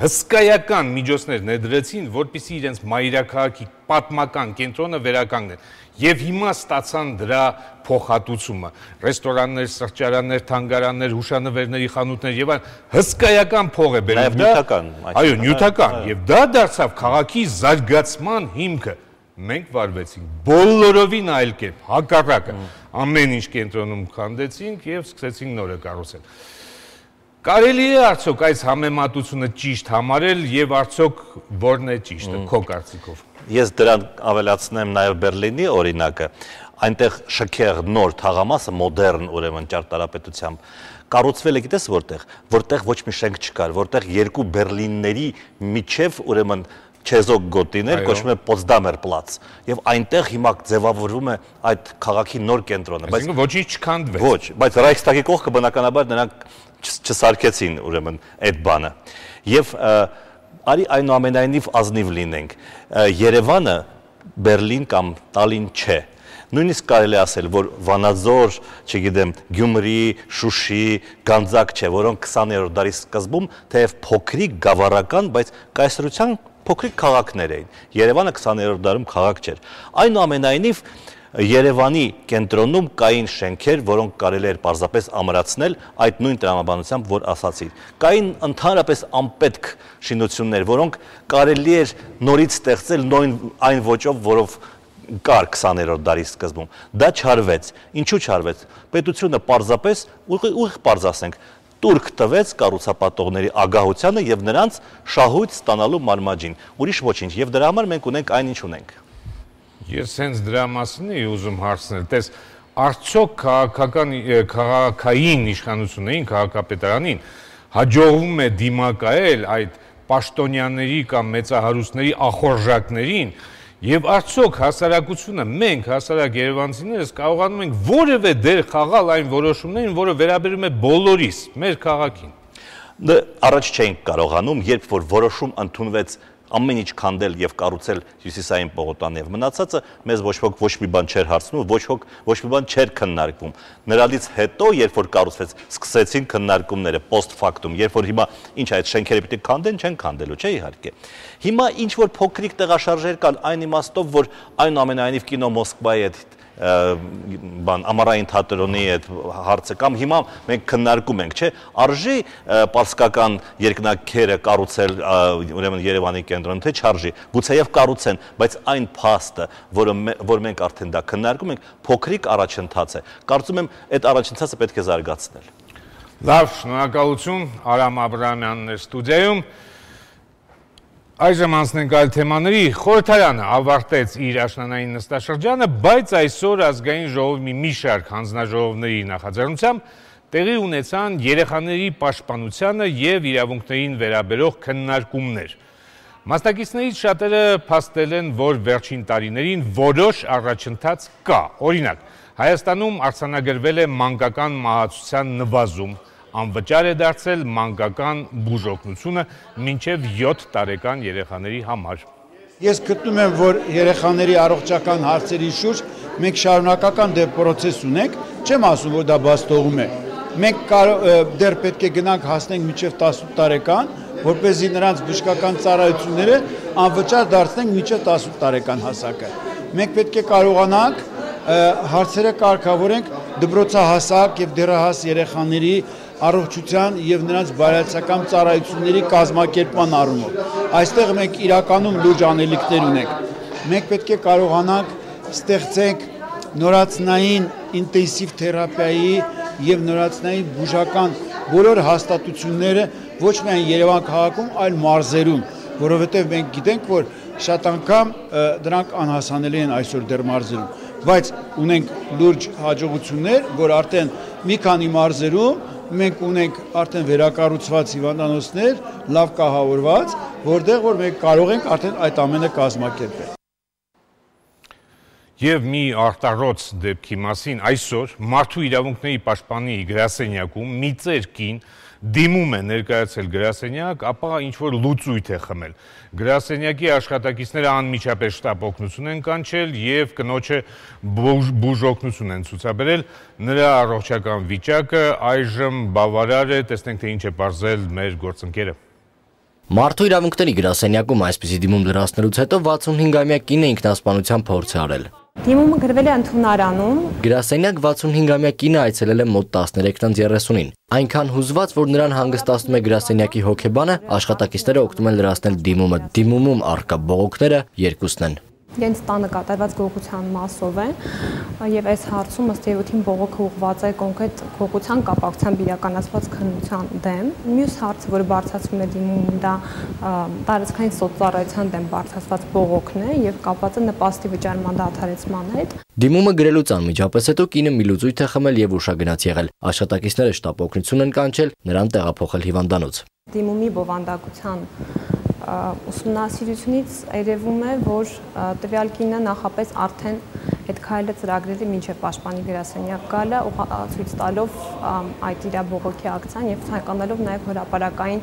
հսկայական միջոցներ ներդրեցին, որպեսզի իրենց մայրաքաղաքի պատմական կենտրոնը վերականգնեն։ Եվ հիմա ստացան դրա փոխհատուցումը։ Ռեստորաններ, սրճարաններ, թանգարաններ, հուշանվերների խանութներ եւ այլն հսկայական փող է բերել դա։ Այո, նյութական։ Եվ դա դարձավ քաղաքի զարգացման հիմքը։ Մենք վարվեցինք բոլորովին այլ կերպ, հակառակը։ Ամեն ինչ կենտրոնում քանդեցինք եւ սկսեցինք նորը կառուցել։ Կարելի է արդյոք այս համեմատությունը ճիշտ համարել եւ արդյոք որն է ճիշտը քո կարծիքով։ ես դրան ավելացնեմ նաև Բերլինի օրինակը, այնտեղ շքեղ նոր թաղամասը, մոդեռն ուրեմն ճարտարապետությամբ, կառուցվել է գիտես որտեղ ոչ մի շենք չկար, որտեղ երկու Բերլինների միջև ուրեմն չեզոք գոտիներ, կոչվում է Պոցդամեր պլաց, եւ այնտեղ հիմա ձևավորվում է այդ քաղաքի նոր կենտրոնը, բայց ոչինչ չքանդվեց։ Ոչ, բայց Ռայքստագի կողքը բնականաբար նրանք չսարքեցին ուրեմն այդ բանը։ Եվ արի այնուամենայնիվ ազնիվ լինենք, Երևանը Բերլին կամ Տալին չէ։ Նույնիսկ կարելի ասել, որ Վանաձոր, չգիտեմ, Գյումրի, Շուշի, Գանձակ չէ, որոնք 20-րդ դարի սկզբում թեև փոքրիկ գավառական, բայց կայսրության փոքրիկ քաղաքներ էին։ Երևանը 20-րդ դարում քաղաք չէր։ Այնուամենայնիվ Երևանի կենտրոնում կային շենքեր, որոնք կարելի էր պարզապես ամրացնել այդ նույն տրամաբանությամբ, որ ասացի։ Կային ընդհանրապես անպետք շինություններ, որոնք կարելի էր նորից ստեղծել այն ոճով, որով կար 20-րդ դարի սկզբում։ Դա չարվեց։ Ինչու չարվեց։ Պետությունը պարզապես ուղիղ պարզ ասենք, տուրք տվեց կառուցապատողների ագահությանը եւ նրանց շահույթ ստանալու մարմաջին։ Ուրիշ ոչինչ։ Եվ դրա համար մենք ունենք այնինչ ունենք։ Ես հենց դրա մասին էի ուզում հարցնել, տես, արդյոք քաղաքային իշխանություններին, քաղաքապետարանին հաջողվում է դիմակայել այդ պաշտոնյաների կամ մեծահարուստների ախորժակներին, եւ արդյոք հասարակությունը, մենք հասարակ երևանցիներս կարողանում ենք որևէ դեր խաղալ այն որոշումներին, որը վերաբերում է բոլորիս, մեր քաղաքին։ Առաջ չէինք կարողանում, երբ որ որոշում ընդունվեց ամեն ինչ քանդել եւ կառուցել Հյուսիսային Պողոտան եւ մնացածը, մեզ ոչ ոք ոչ մի բան չէր հարցնում, ոչ մի բան չէր քննարկվում։ Նրանից հետո, երբ որ կառուցվեց, սկսեցին քննարկումները post factum, երբ որ հիմա ինչ այդ շենքերը պիտի քանդեն, չեն քանդելու, չէ՞ իհարկե։ Հիմա ինչ որ փոքրիկ տեղաշարժեր կան այն իմաստով, որ այնուամենայնիվ կինո Մոսկվայի հետ ամառային թատրոնի այդ հարցը կամ հիմա մենք քննարկում ենք, չէ՞, արժի պարսկական երկնաքերը կառուցել ուրեմն Երևանի կենտրոնում, թե չարժի, գուցեև կառուցեն, բայց այն փաստը, որ մենք արդեն դա քննարկում ենք, փոքրիկ առաջընթաց է։ Կարծում եմ, այդ առաջընթացը պետք է զարգացնել։ Լավ, շնորհակալություն, Արամ Աբրահամյանն է ստուդիայում։ Այժմ անցնենք այլ թեմաների, խորհրդարանը ավարտեց իր աշնանային նստաշրջանը, բայց այսօր ազգային ժողովի մի շարք հանձնաժողովների նախաձեռնությամբ տեղի ունեցան երեխաների պաշտպանությանը եւ իրավունքներին վերաբերող քննարկումներ։ Մասնակիցներից շատերը փաստել են, որ վերջին տարիներին որոշ առաջընթաց կա։ Օրինակ, Հայաստանում արձանագրվել է մանկական մահացության նվազում, անվճար է դարձել մանկական բուժօգնությունը մինչև 7 տարեկան երեխաների համար։ Ես գտնում եմ, որ երեխաների առողջական հարցերի շուրջ մենք շարունակական պրոցես ունենք, չեմ ասում, որ դա բաց թողում է։ Մենք դեռ պետք է գնանք հասնենք մինչև 18 տարեկան, որպեսզի նրանց բժշկական ծառայությունները անվճար դարձնենք մինչև 18 տարեկան հասակը։ Մենք պետք է կարողանանք հարցերը կարգավորենք դպրոցահասակ եւ դեռահաս երեխաների առողջության եւ նրանց բարոյական ծառայությունների կազմակերպման առումով։ Այստեղ մենք իրականում լուրջ անելիքներ ունենք։ Մենք պետք է կարողանանք ստեղծենք նորածնային ինտենսիվ թերապիայի եւ նորածնային բուժական բոլոր հաստատությունները ոչ միայն Երևան քաղաքում, այլ մարզերում, որովհետեւ մենք գիտենք, որ շատ անգամ դրանք անհասանելի են այսօր դեռ մարզերում, բայց ունենք լուրջ հաջողություններ, որ արդեն մի քանի մարզերում մենք ունենք արդեն վերակառուցված հիվանդանոցներ, լավ կահավորված, որտեղ որ մենք կարող ենք արդեն այդ ամենը կազմակերպել։ Եվ մի արտառոց դեպքի մասին այսօր մարդու իրավունքների պաշտպանի գրասենյակում մի ծեր կին դիմում է ներկայացել գրասենյակ, ապա ինչ-որ լուծույթ է խմել։ Գրասենյակի աշխատակիցները անմիջապես շտապ օգնություն են կանչել եւ կնոջը բուժօգնություն են ցուցաբերել։ Նրա առողջական վիճակը այժմ բավարար է, տեսնենք թե ինչ է պարզել մեր գործընկերը։ Մարդու իրավունքների գրասենյակում այսպիսի դիմում լրացնելուց հետո 65-ամյա կինը ինքնասպանության փորձ է արել։ Դիմումը գրվել է ընդունարանում։ Գրասենյակ 65-ամյա կինը այցելել է մոտ 13:30-ին։ Այնքան հուզված, որ նրան հանգստացնում է գրասենյակի հոգեբանը, աշխատակիցները օգնում են լրացնել դիմումը։ Դիմումում առկա բողոքները երկուսն են։ իրենց տանը կատարված գողության մասով է եւ այս հարցում ըստ երևույթին բողոքը ուղղված է կոնկրետ գողության կապակցությամբ իրականացված քննության դեմ։ Մյուս հարցը, որը բարձրացվում է դիմում, դա տարածքային սոցիալության դեմ բարձրացված բողոքն է եւ կապված է նպաստի վճարման դադարեցման հետ։ Դիմումը գրելուց անմիջապես հետո կինը մի լուծույթ է խմել եւ ուշագնաց եղել։ Աշխատակիցները շտապ օգնություն են կանչել, նրան տեղափոխել հիվանդանոց։ Դիմումի բովանդակության ուսումնասիրությունից երևում է, որ տվյալ կինը նախապես արդեն այդ քայլը ծրագրել է մինչև պաշտպանի գրասենյակ գալը, ցույց տալով այդ իր բողոքի ակցիան եւ ցանկանալով նաեւ հրապարակային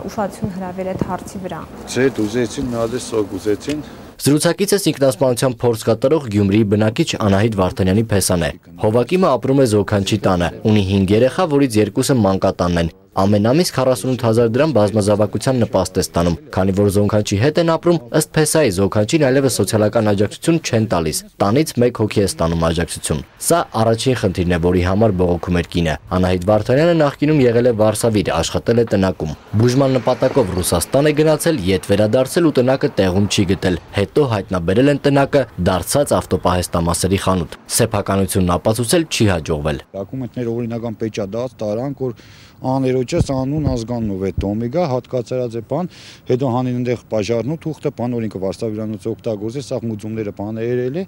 ուշադրություն հրավիրել այդ հարցի վրա։ Ձեդ ուզեցին, նադես սոկ ուզեցին։ Զրուցակիցս ինքնասպանության փորձ կատարող Գյումրիի բնակիչ Անահիտ Վարդանյանի փեսան է։ Հովակիմը ապրում է Զոքանչի տանը, ունի 5 երեխա, որից 2-ը մանկատանն են։ Ամեն ամիս 48,000 դրամ բազմազավակության նպաստ է ստանում, քանի որ Զոքանչի հետ են ապրում, ըստ փեսայի Զոքանչին այլևս սոցիալական աջակցություն չեն տալիս, տանից 1 հոգի է ստանում աջակցություն։ Սա առաջին խնդիրն է, որի համար բողոքում էր կինը։ Անահիտ Վարդանյանը նախկինում եղել է Վարշավիր, աշխատել է տնակում։ Բուժման նպատակով Ռուսաստան է գնացել, ետ վերադարձել ու տնակը տեղում չի գտել։ Հետո հայտնաբերել են տնակը, դարձած ավտոպահեստամասերի խանութ։ Սեփականությունն ապացուցել չի հաջողվել։ Դոկումենտները օրինական պեճադած տարանք, որ աներոջես անուն ազգանով է տոմիգա հատկացրած է բան, հետո հանին այնտեղ բաժարնու թուղթը բան օրինքը Վարշավիրանոց օգտագործե, սա մուծումները բանը երել է։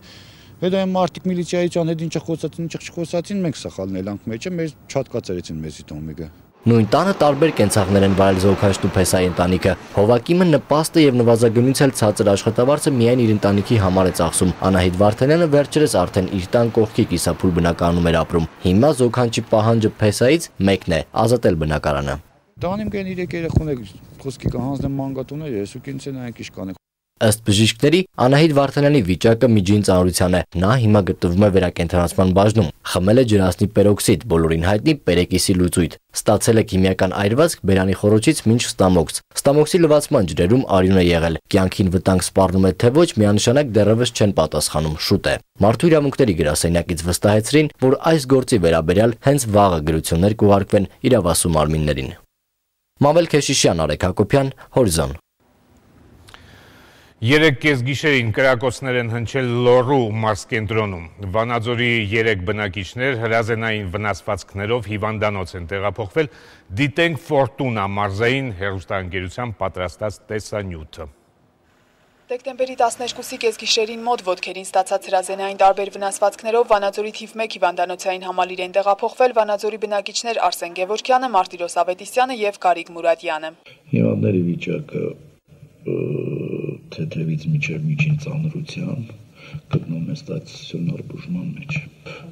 Հետո այն մարտիկ միլիցիայից անհետ ինչ խոսացին, ինչ չխոսացին, մենք սխալն էլանք մեջը, մեր չհատկացրեցին մեզի տոմիգա։ Նույն տանը տարբեր կենցաղներ են վարել Զոքանչն ու փեսայի ընտանիքը։ Հովակիմը նպաստը եւ նվազագույնից էլ ցածր աշխատավարձը միայն իր ընտանիքի համար է ծախսում։ Անահիտ Վարդանյանը վերջերս արդեն իր տան կողքի կիսափուլ բնակարանում էր ապրում։ Հիմա Զոքանչի պահանջը փեսայից մեկն է՝ ազատել բնակարանը։ Տանիմ կեն 3 երեխուն է խոսքի կհանձնեմ մանկատուներ, ես ու կինս են այնք իշքան։ Ըստ բժիշկների, Անահիտ Վարդանյանի վիճակը միջին ծանրության է։ Նա հիմա գտնվում է վերակենդանացման բաժնում։ Խմել է ջրածնի պերօքսիդ, բոլորին հայտնի պերեկիսի լուծույթ։ Ստացել է քիմիական այրվածք բերանի խոռոչից մինչ ստամոքս։ Ստամոքսի լվացման ջրերում արյուն է եղել։ Կյանքին վտանգ սպառնում է թե ոչ, միանշանակ դեռևս չեն պատասխանում, շուտ է։ Մարդու իրավունքների գրասենյակից վստահեցրին, որ այս գործի վերաբերյալ հենց վաղը գրություններ կուղարկվեն իրավասու մարմիններին։ Մամել Քեշիշյան, Արեգ Հակոբյան, Հորիզոն։ 3 կեսգիշերին կրակոցներ են հնչել Լոռու մարզկենտրոնում։ Վանաձորի 3 բնակիչներ հրազենային վնասվածքներով հիվանդանոց են տեղափոխվել Դիտենք Ֆորտունա մարզային հեռուստաընկերության պատրաստած տեսանյութը։ Դեկտեմբերի 12-ի կեսգիշերին մոտ ոտքերին ստացած հրազենային տարբեր վնասվածքներով Վանաձորի թիվ 1 հիվանդանոցային համալիր են տեղափոխվել Վանաձորի բնակիչներ Արսեն Գևորգյանը, Մարտիրոս Ավետիսյանը եւ Գարիկ Մուրադյանը։ Հիվանդների վիճակը թեթևից մինչև միջին ծանրության գտնում է ստացիոնար բուժման մեջ։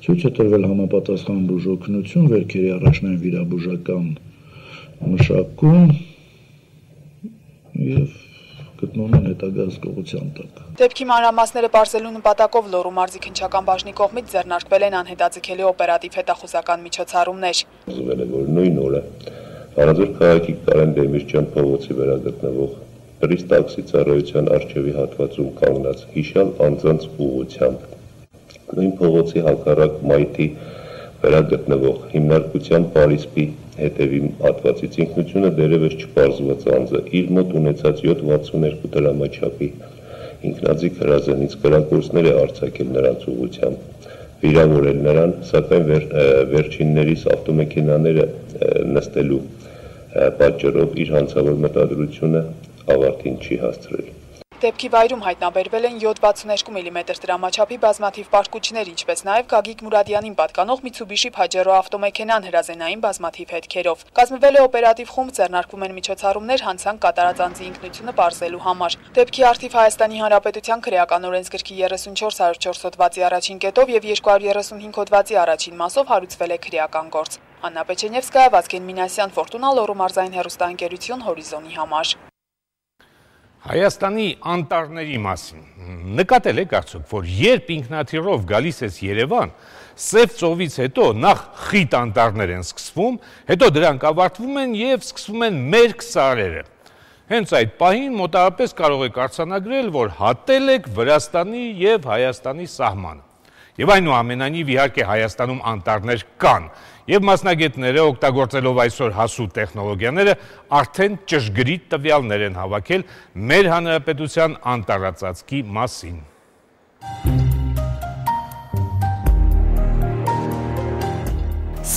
Ցույց է տրվել համապատասխան բուժօգնություն, վերքերի առաջնային վիրաբուժական մշակում եւ գտնում են հետագա զգողության տակ։ Դեպքի մանրամասները պարզելու նպատակով Լոռու մարզի քննչական բաժնի կողմից ձեռնարկվել են անհետաձգելի օպերատիվ հետախուզական միջոցառումներ։ Զվել է, որ նույն օրը Վանաձոր քաղաքի Կարեն Դեմիրճյան փողոցի վրա գտնվող Բրիս տաքսի ծառայության առջևի հատվածում կանգնած հիշյալ անձանց ուղղությամբ նույն փողոցի հակառակ մայթի վրա գտնվող հիմնարկության Պարիսպի հետևի հատվածից ինքնությունը դերևս չպարզված անձը իր մոտ ունեցած 7.62 դրամաչափի ինքնաձիգ հրազենից կրակոցներ է արձակել նրանց ուղղությամբ, վիրավորել նրան, սակայն վերջիններիս ավտոմեքենաները նստելու պատճառով իր հանցավոր մտադրությունը ավարտին չի հասցրել։ Դեպքի վայրում հայտնաբերվել են 7.62 մմ դրամաչափի բազմաթիվ պարտքուչներ, ինչպես նաև Գագիկ Մուրադյանին պատկանող Mitsubishi Pajero ավտոմեքենան հրազենային բազմաթիվ հետքերով։ Կազմվել է օպերատիվ խումբ, ձեռնարկվում են միջոցառումներ հանցանք կատարած անձի ինքնությունը պարզելու համար։ Դեպքի առթիվ Հայաստանի Հանրապետության քրեական օրենսգրքի 3404 հոդվածի առաջին կետով եւ 235 հոդվածի առաջին մասով հարուցվել է քրեական գործ։ Աննա Պեչենևսկայա, Վազգեն Մինասյան, Ֆորտունա, Լոռու մարզային հեռուստաընկերություն, Հորիզոնի համար։ Հայաստանի անտառների մասին նկատել եք արդյոք, որ երբ ինքնաթիռով գալիս ես Երևան, Սև ծովից հետո նախ խիտ անտառներ են սկսվում, հետո դրանք ավարտվում են եւ սկսվում են մերկ սարերը։ Հենց այդ պահին մոտավորապես կարող եք արձանագրել, որ հատել եք Վրաստանի եւ Հայաստանի սահմանը։ Եվ այնուամենայնիվ իհարկե Հայաստանում անտառներ կան, եւ մասնագետները օգտագործելով այսօր հասու տեխնոլոգիաները արդեն ճշգրիտ տվյալներ են հավաքել մեր հանրապետության անտառածածկի մասին։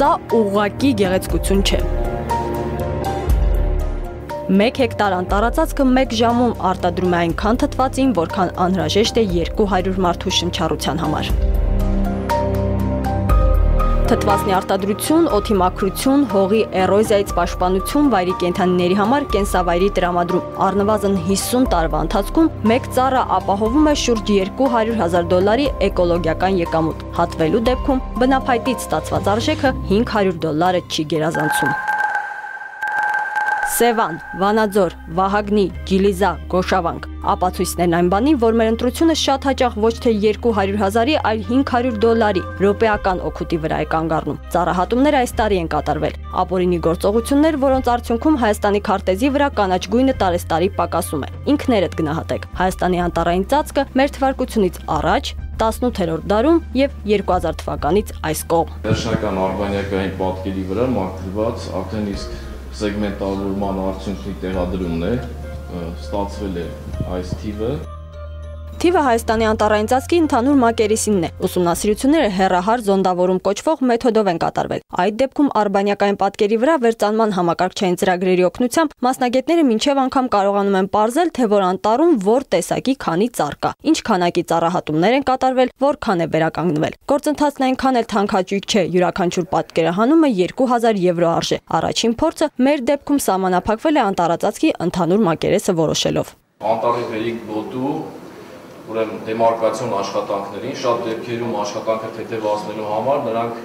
Սա ուղղակի գեղեցկություն չէ։ 1 հեկտար անտառածածկը 1 ժամում արտադրում է այնքան թթվածին, որքան անհրաժեշտ է 200 մարդու շնչառության համար։ Թթվածնի արտադրություն, օդի մաքրություն, հողի էրոզիայից պաշտպանություն, վայրի կենդանիների համար կենսավայրի տրամադրում։ Առնվազն 50 տարվա ընթացքում 1 ծառը ապահովում է շուրջ $200,000 էկոլոգիական եկամուտ։ Հատվելու դեպքում բնափայտից ստացված արժեքը $500 չի գերազանցում։ Սևան, Վանաձոր, Վահագնի, Ջիլիզա, Գոշավանք ապացույցներն այն բանի, որ մեր ընտրությունը շատ հաճախ ոչ թե $200,000, այլ $500 րոպեական օգուտի վրա է կանգ առնում։ Ծառահատումները այս տարի են կատարվել։ Ապօրինի գործողություններ, որոնց արդյունքում Հայաստանի քարտեզի վրա կանաչ գույնը տարեստարի պակասում է։ Ինքներդ գնահատեք։ Հայաստանի անտառային ծածկը մեր թվարկությունից առաջ 18-րդ դարում եւ 2000 թվականից այս կողմ։ Վերջնական արբանյակային պատկերի վրա մաքրված արդեն իսկ սեգմենտավորման արդյունքի տեղադրումն է, ստացվել է այս թիվը։ Թիվը Հայաստանի անտառային ծածկի ընդհանուր մակերեսինն է։ Ուսումնասիրությունները հեռահար զոնդավորում կոչվող մեթոդով են կատարվել։ Այդ դեպքում արբանյակային պատկերի վրա վերծանման համակարգչային ծրագրերի օգնությամբ մասնագետները մինչև անգամ կարողանում են պարզել, թե որ անտառում որ տեսակի քանի ծառ կա, ինչ քանակի ծառահատումներ են կատարվել, որքան է վերականգնվել։ Գործընթացն այնքան էլ թանքաճույք չէ, յուրաքանչյուր պատկերահանումը €2000 արժե։ Առաջին փորձը մեր դեպքում սահմանափակվել է անտառածածկի ընդհանուր մակերեսը որոշելով։ Անտառի վերիկ գոտու ուրեմն դեմարկացիոն աշխատանքներին շատ դեպքերում աշխատանքը թեթևացնելու համար նրանք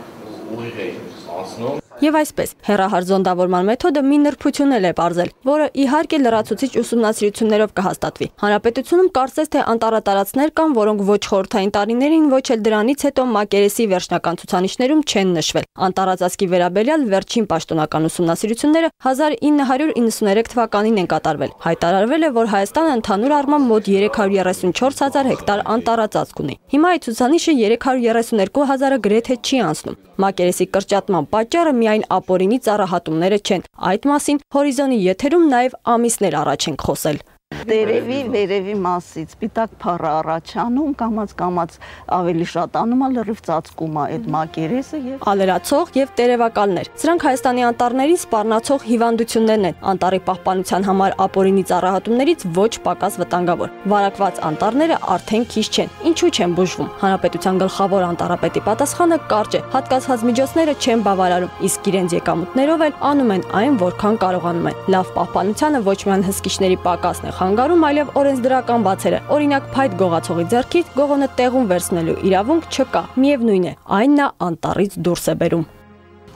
ուղիղ էին անցնում։ Եվ այսպես, հեռահար զոնդավորման մեթոդը մի նրբություն է պարզել, որը իհարկե լրացուցիչ ուսումնասիրություններով կհաստատվի։ Հանրապետությունում կարծես թե անտառատարածքներ կան, որոնք ոչ խորհրդային տարիներին, ոչ էլ դրանից հետո մակերեսի վերջնական ցուցանիշներում չեն նշվել։ Անտառածածկի վերաբերյալ վերջին պաշտոնական ուսումնասիրությունները 1993 թվականին են կատարվել։ Հայտարարվել է, որ Հայաստանը ընդհանուր առմամբ մոտ 334,000 հեկտար անտառածածկ ունի։ Հիմա այդ ցուցանիշը 332,000-ը գրեթե չի անցնում։ Մակերեսի կրճատման պատճառը միայն ապօրինի ծառահատումները չեն։ Այդ մասին հորիզոնի եթերում նաև ամիսներ առաջ ենք խոսել։ Տերևի վերևի մասից սպիտակ փառը առաջանում, կամած ավելի շատանում է, լրիվ ծածկում է այդ մակերեսը եւ ալերացող եւ տերևակալներ։ Սրանք Հայաստանի անտառների սպառնացող հիվանդություններն են։ Անտառի պահպանության համար ապօրինի ծառահատումներից ոչ պակաս վտանգավոր։ Վարակված անտառները արդեն քիչ չեն։ Ինչու չեն բուժվում։ Հանրապետության գլխավոր անտառապետի պատասխանը կարճ է։ Հատկացված միջոցները չեն բավարարում, իսկ իրենց եկամուտներով էլ անում են այն, որքան կարողանում են։ Լավ պահպանությանը ոչ միայն հսկիչների պակասն է խանգարում, այլև օրենսդրական բացերը։ Օրինակ, փայտ գողացողի ձեռքից գողոնը տեղում վերցնելու իրավունք չկա։ Միևնույն է, այն նա անտառից դուրս է բերում։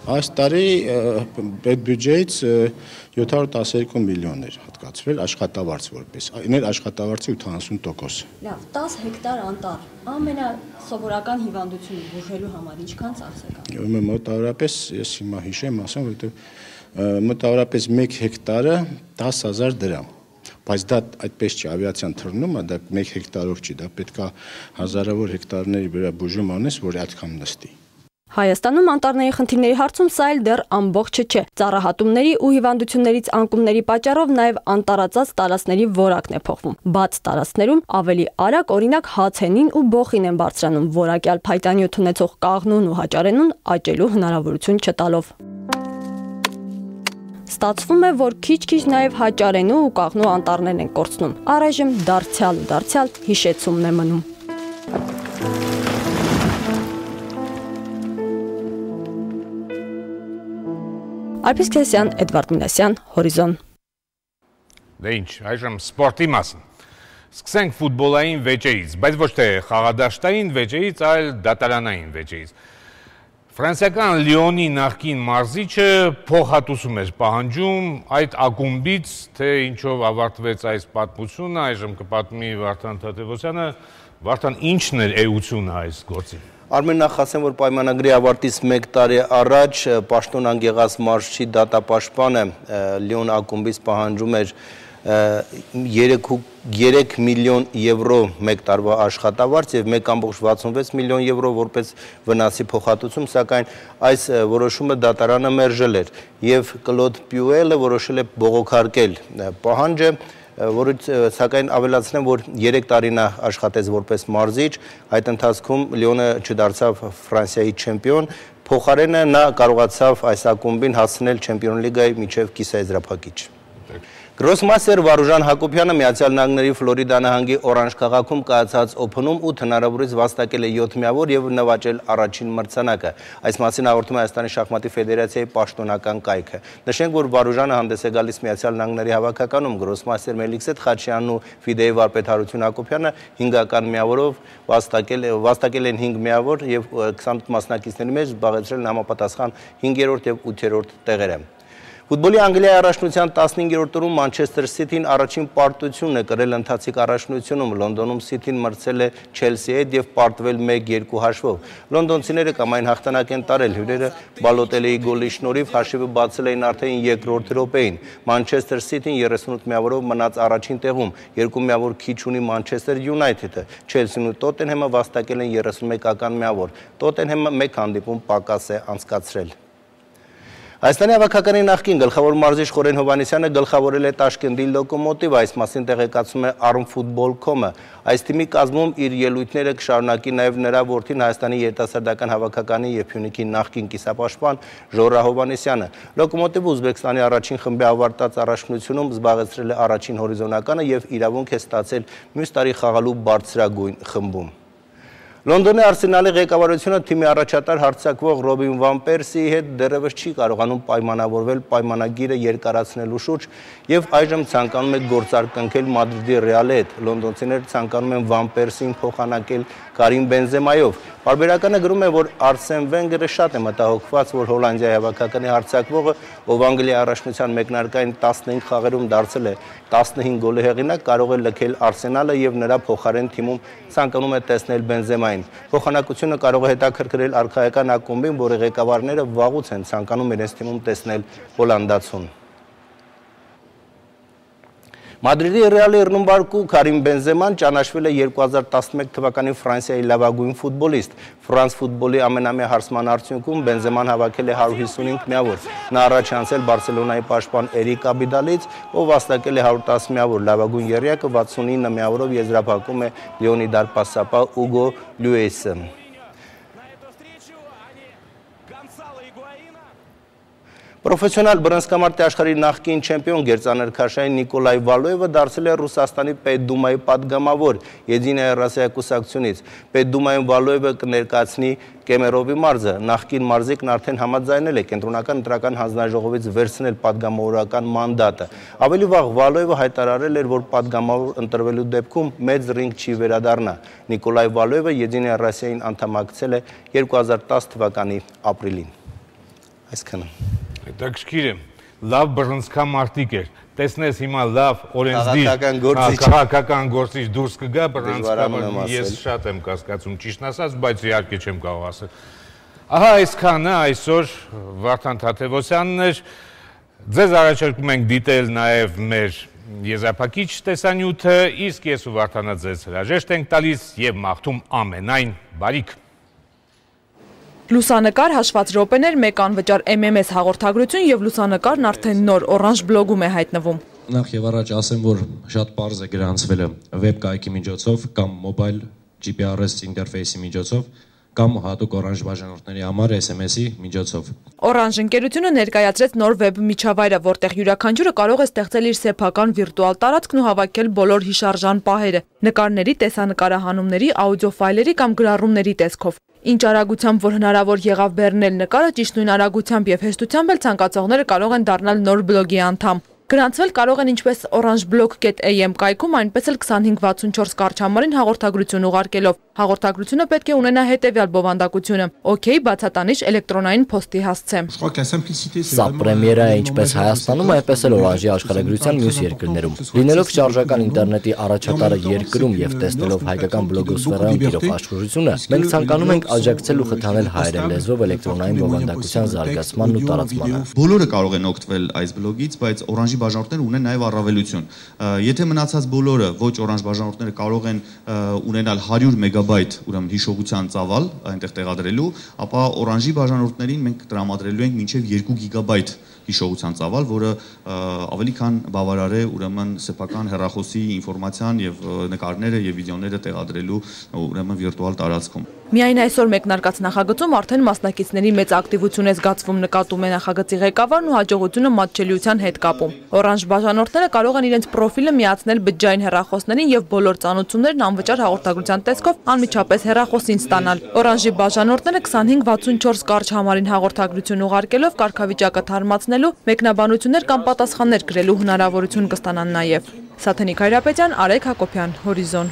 Այս տարի այդ բյուջեից 712 միլիոն էր հատկացվել աշխատավարձ որպես։ Այն աշխատավարձի 80%։ Լավ, 10 հեկտար անտառ, ամենասովորական հիվանդությունը բուժելու համար ինչքան ծախս է կան։ Մոտավորապես, ես հիմա հիշեմ, ասեմ, որովհետև մոտավորապես 1 հեկտարը 10,000 դրամ։ Բայց դա այդպես չի, ավիացիան թռնում է, դա 1 հեկտարով չի, դա պետք է հազարավոր հեկտարների վրա բուժում անես, որ այդքան նստի։ Հայաստանում անտառների խնդիրների հարցում սա էլ դեռ ամբողջը չէ։ Ծառահատումների ու հիվանդություններից անկումների պատճառով նաև անտառածած տարածքների որակն է փոխվում։ Բաց տարածքներում ավելի արագ, օրինակ, հացենին ու բոխին են բարձրանում, որակյալ փայտանյութ ունեցող կաղնուն ու հաճարենուն աճելու հնարավորություն չտալով։ Ստացվում է, որ քիչ-քիչ նաև հաճարենու ու կաղնու անտառներն են կորցնում։ Առայժմ դարձյալ հիշեցումն է մնում։ Արփիս Քեսյան, Էդվարդ Մինասյան, Հորիզոն։ Դե ինչ, այժմ սպորտի մասին։ Սկսենք ֆուտբոլային վեճերից, բայց ոչ թե խաղադաշտային վեճերից, այլ դատարանային վեճերից։ Ֆրանսիական Լիոնի նախկին մարզիչը փոխհատուցում էր պահանջում այդ ակումբից, թե ինչով ավարտվեց այս պատմությունը, այժմ կպատմի Վարդան Թադևոսյանը։ Վարդան, ինչն էր էությունը այս գործին։ Արմեն, նախ ասեմ, որ պայմանագրի ավարտից 1 տարի առաջ պաշտոնան եղած մարզչի դատապաշտպանը Լիոն ակումբից պահանջում էր 3 միլիոն եվրո 1 տարվա աշխատավարձ եւ 1.66 միլիոն եվրո որպես վնասի փոխհատուցում, սակայն այս որոշումը դատարանը մերժել էր եւ Կլոդ Պյուելը որոշել է բողոքարկել պահանջը, որից սակայն ավելացնեմ, որ 3 տարի նա աշխատեց որպես մարզիչ, այդ ընթացքում Լիոնը չդարձավ Ֆրանսիայի չեմպիոն, փոխարենը նա կարողացավ այս ակումբին հասցնել Չեմպիոնս լիգայի միջև կիսաեզրափակիչ։ Գրոսմաստեր Վարուժան Հակոբյանը Միացյալ Նահանգների Ֆլորիդա նահանգի Օրանժ քաղաքում կայացած Օփնում 8 հնարավորից վաստակել է 7 միավոր եւ նվաճել առաջին մրցանակը։ Այս մասին հաղորդում է Հայաստանի շախմատի ֆեդերացիայի պաշտոնական կայքը։ Նշենք, որ Վարուժանը հանդես է գալիս Միացյալ Նահանգների հավաքականում Գրոսմաստեր Մելիքսեթ Խաչյանն ու Ֆիդեի վարպետ Հարություն Հակոբյանը 5-ական միավորով վաստակել են 5 միավոր եւ 28 մասնակիցների մեջ զբաղեցրել համապատասխան 5-րդ եւ 8-րդ տեղերը։ Ֆուտբոլի Անգլիայի առաջնության 15-րդ տուրում Մանչեսթեր Սիթին առաջին պարտությունն է կրել ընթացիկ առաջնությունում, Լոնդոնում Սիթին մրցել է Չելսիի հետ եւ պարտվել 1-2 հաշվով։ Լոնդոնցիները կամայն հաղթանակ են տարել, հյուրերը Բալոտելիի գոլի շնորհիվ հաշիվը բացել էին արդեն 2-րդ րոպեին։ Մանչեսթեր Սիթին 38 միավորով մնաց առաջին տեղում, 2 միավոր քիչ ունի Մանչեսթեր Յունայթեդը, Չելսին ու Տոտենհեմը վաստակել են 31-ական միավոր։ Տոտենհեմը 1 հանդիպում պակաս է անցկացրել։ Հայաստանի հավաքականի նախկին գլխավոր մարզիչ Խորեն Հովհաննիսյանը գլխավորել է Տաշկենտի Լոկոմոտիվը, այս մասին տեղեկացում է Armfootball.com-ը։ Այս թիմի կազմում իր ելույթները կշարունակի նաև նրա որդին Հայաստանի երիտասարդական հավաքականի եւ Փյունիկի նախկին կիսապաշտպան Ժորա Հովհաննիսյանը։ Լոկոմոտիվը Ուզբեկստանի առաջին խմբի ավարտած առաջնությունում զբաղեցրել է առաջին հորիզոնականը եւ իրավունք է ստացել մյուս տարի խաղալու բարձրագույն խմբում։ Լոնդոնի Արսենալի ղեկավարությունը թիմի առաջատար հարձակվող Ռոբին Վան Պերսիի հետ դեռևս չի կարողանում պայմանավորվել պայմանագիրը երկարացնելու շուրջ եւ այժմ ցանկանում է գործարկնքել Մադրիդի Ռեալի հետ։ Լոնդոնցիները ցանկանում են Վան Պերսին փոխանակել Կարիմ Բենզեմայով։ Պարբերականը գրում է, որ Արսեն Վենգերը շատ է մտահոգված, որ Հոլանդիայի հավաքականի հարձակվողը, ով Անգլիայի առաջնության մեկնարկային 15 խաղերում դարձել է 15 գոլի հեղինակ, կարող է լքել Արսենալը եւ նրա փոխարեն թիմում ցանկանում է տեսնել Բենզեմային։ Փոխանակությունը կարող է հետաքրքրել արխայական ակումբին, որի ղեկավարները վաղուց են ցանկանում իրենց թիմում տեսնել հոլանդացուն։ Մադրիդի Ռեալի ռմբարկու Կարիմ Բենզեման ճանաչվել է 2011 թվականի Ֆրանսիայի լավագույն ֆուտբոլիստ։ Ֆրանս ֆուտբոլի ամենամյա հարցման արդյունքում Բենզեման հավաքել է 155 միավոր։ Նա առաջ է անցել Բարսելոնայի պաշտպան Էրիկ Աբիդալից, ով վաստակել է 110 միավոր։ Լավագույն եռյակը 69 միավորով եզրափակում է Լիոնի դարպասապահ Ուգո Լյուիսը։ Պրոֆեսիոնալ բռնցքամարտի աշխարհի նախկին չեմպիոն գերծանրքաշային Նիկոլայ Վալոևը դարձել է Ռուսաստանի Պետդումայի падգամավոր Եդինայա Ռոսիա կուսակցությունից։ Պետդումայում Վալոևը կներկայացնի Կեմերովի մարզը, նախկին մարզիկն արդեն համաձայնել է կենտրոնական ընտրական հանձնաժողովից վերցնել падգամավորական մանդատը։ Ավելի վաղ Վալոևը հայտարարել էր, որ падգամավոր ընտրվելու դեպքում մեծ ռինգ չի վերադառնա։ Նիկոլայ Վալոևը Եդինայա Ռոսիային անդամակցել է 2010 թվականի ապրիլին։ Այսքանը։ Հետաքրքիր է, լավ բռնցքամարտիկ էր, տեսնես հիմա լավ օրենսդիր քաղաքական գործիչ դուրս կգա բռնցքամարտը, ես շատ եմ կասկածում ճիշտն ասած, բայց իհարկե չեմ կարող ասել։ Ահա այսքանը այսօր Վարդան Թադևոսյանն էր, ձեզ առաջարկում ենք դիտել նաև մեր եզրափակիչ տեսանյութը, իսկ ես ու Վարդանը ձեզ հրաժեշտ ենք տալիս եւ մաղթում ամենայն բարիք։ Լուսանկար հաշված րոպեներ, մեկ անվճար MMS հաղորդագրություն եւ լուսանկարն արդեն նոր Orange blog-ում է հայտնվում։ Նախ եւ առաջ ասեմ, որ շատ պարզ է գրանցվել վեբ կայքի միջոցով կամ mobile GPRS ինտերֆեյսի միջոցով կամ հատուկ Orange բաժանորդների համար SMS-ի միջոցով։ Orange ընկերությունը ներկայացրեց նոր վեբ միջավայրը, որտեղ յուրաքանչյուրը կարող է ստեղծել իր սեփական վիրտուալ տարածքն ու հավաքել բոլոր հիշարժան պահերը, նկարների, տեսանկարահանումների, աուդիո ֆայլերի կամ գրառումների տեսքով։ Ինչ արագությամբ որ հնարավոր եղավ բեռնել նկարը, ճիշտ նույն արագությամբ եւ հեշտությամբ էլ ցանկացողները կարող են դառնալ նոր բլոգի անդամ։ Գրանցվել կարող են ինչպես orangeblog.am կայքում, այնպես էլ 2564 կարճամարին հաղորդագրություն ուղարկելով։ Հաղորդագրությունը պետք է ունենա հետևյալ բովանդակությունը՝ OK բացատանիչ էլեկտրոնային փոստի հասցե։ Սա պրեմիերա է ինչպես Հայաստանում, այնպես էլ Orange-ի աշխարհագրության մյուս երկրներում։ Լինելով շարժական ինտերնետի առաջատարը երկրում եւ տեսնելով հայկական բլոգոսֆերայում տիրող աշխուժությունը, մենք ցանկանում ենք աջակցել ու խթանել հայերեն լեզվով էլեկտրոնային բովանդակության զարգացմանն ու տարածմանը։ Բոլորը կարող են օգտվել այս բլոգից, բայց Orange-ի բաժանորդները ունեն նաև առավելություն։ Եթե մնացած բոլորը ոչ օրանժ բաժանորդները կարող են ունենալ 100 մեգաբայթ ուրեմն հիշողության ծավալ այնտեղ տեղադրելու, ապա օրանժի բաժանորդներին մենք տրամադրելու ենք մինչև 2 գիգաբայթ հիշողության ծավալ, որը ավելի քան բավարար է ուրեմն սեփական հեռախոսի ինֆորմացիան եւ նկարները եւ վիդեոները տեղադրելու ուրեմն վիրտուալ տարածքում։ Միայն այսօր մեկնարկած նախագծում արդեն մասնակիցների մեծ ակտիվություն է զգացվում, նկատում է նախագծի ղեկավարն ու հաջողությունը մատչելիության հետ կապում։ Օրանժ բաժանորդները կարող են իրենց պրոֆիլը միացնել բջջային հեռախոսներին եւ բոլոր ծանոթություններն անվճար հաղորդագրության տեսքով անմիջապես հեռախոսին ստանալ։ Օրանժի բաժանորդները 2564 կարճ համարին հաղորդագրություն ուղարկելով կարգավիճակը թարմացնելու, մեկնաբանություններ կամ պատասխաններ գրելու հնարավորություն կստանան նաեւ։ Սաթենիկ Հայրապետյան, Արեգ Հակոբյան, Հորիզոն։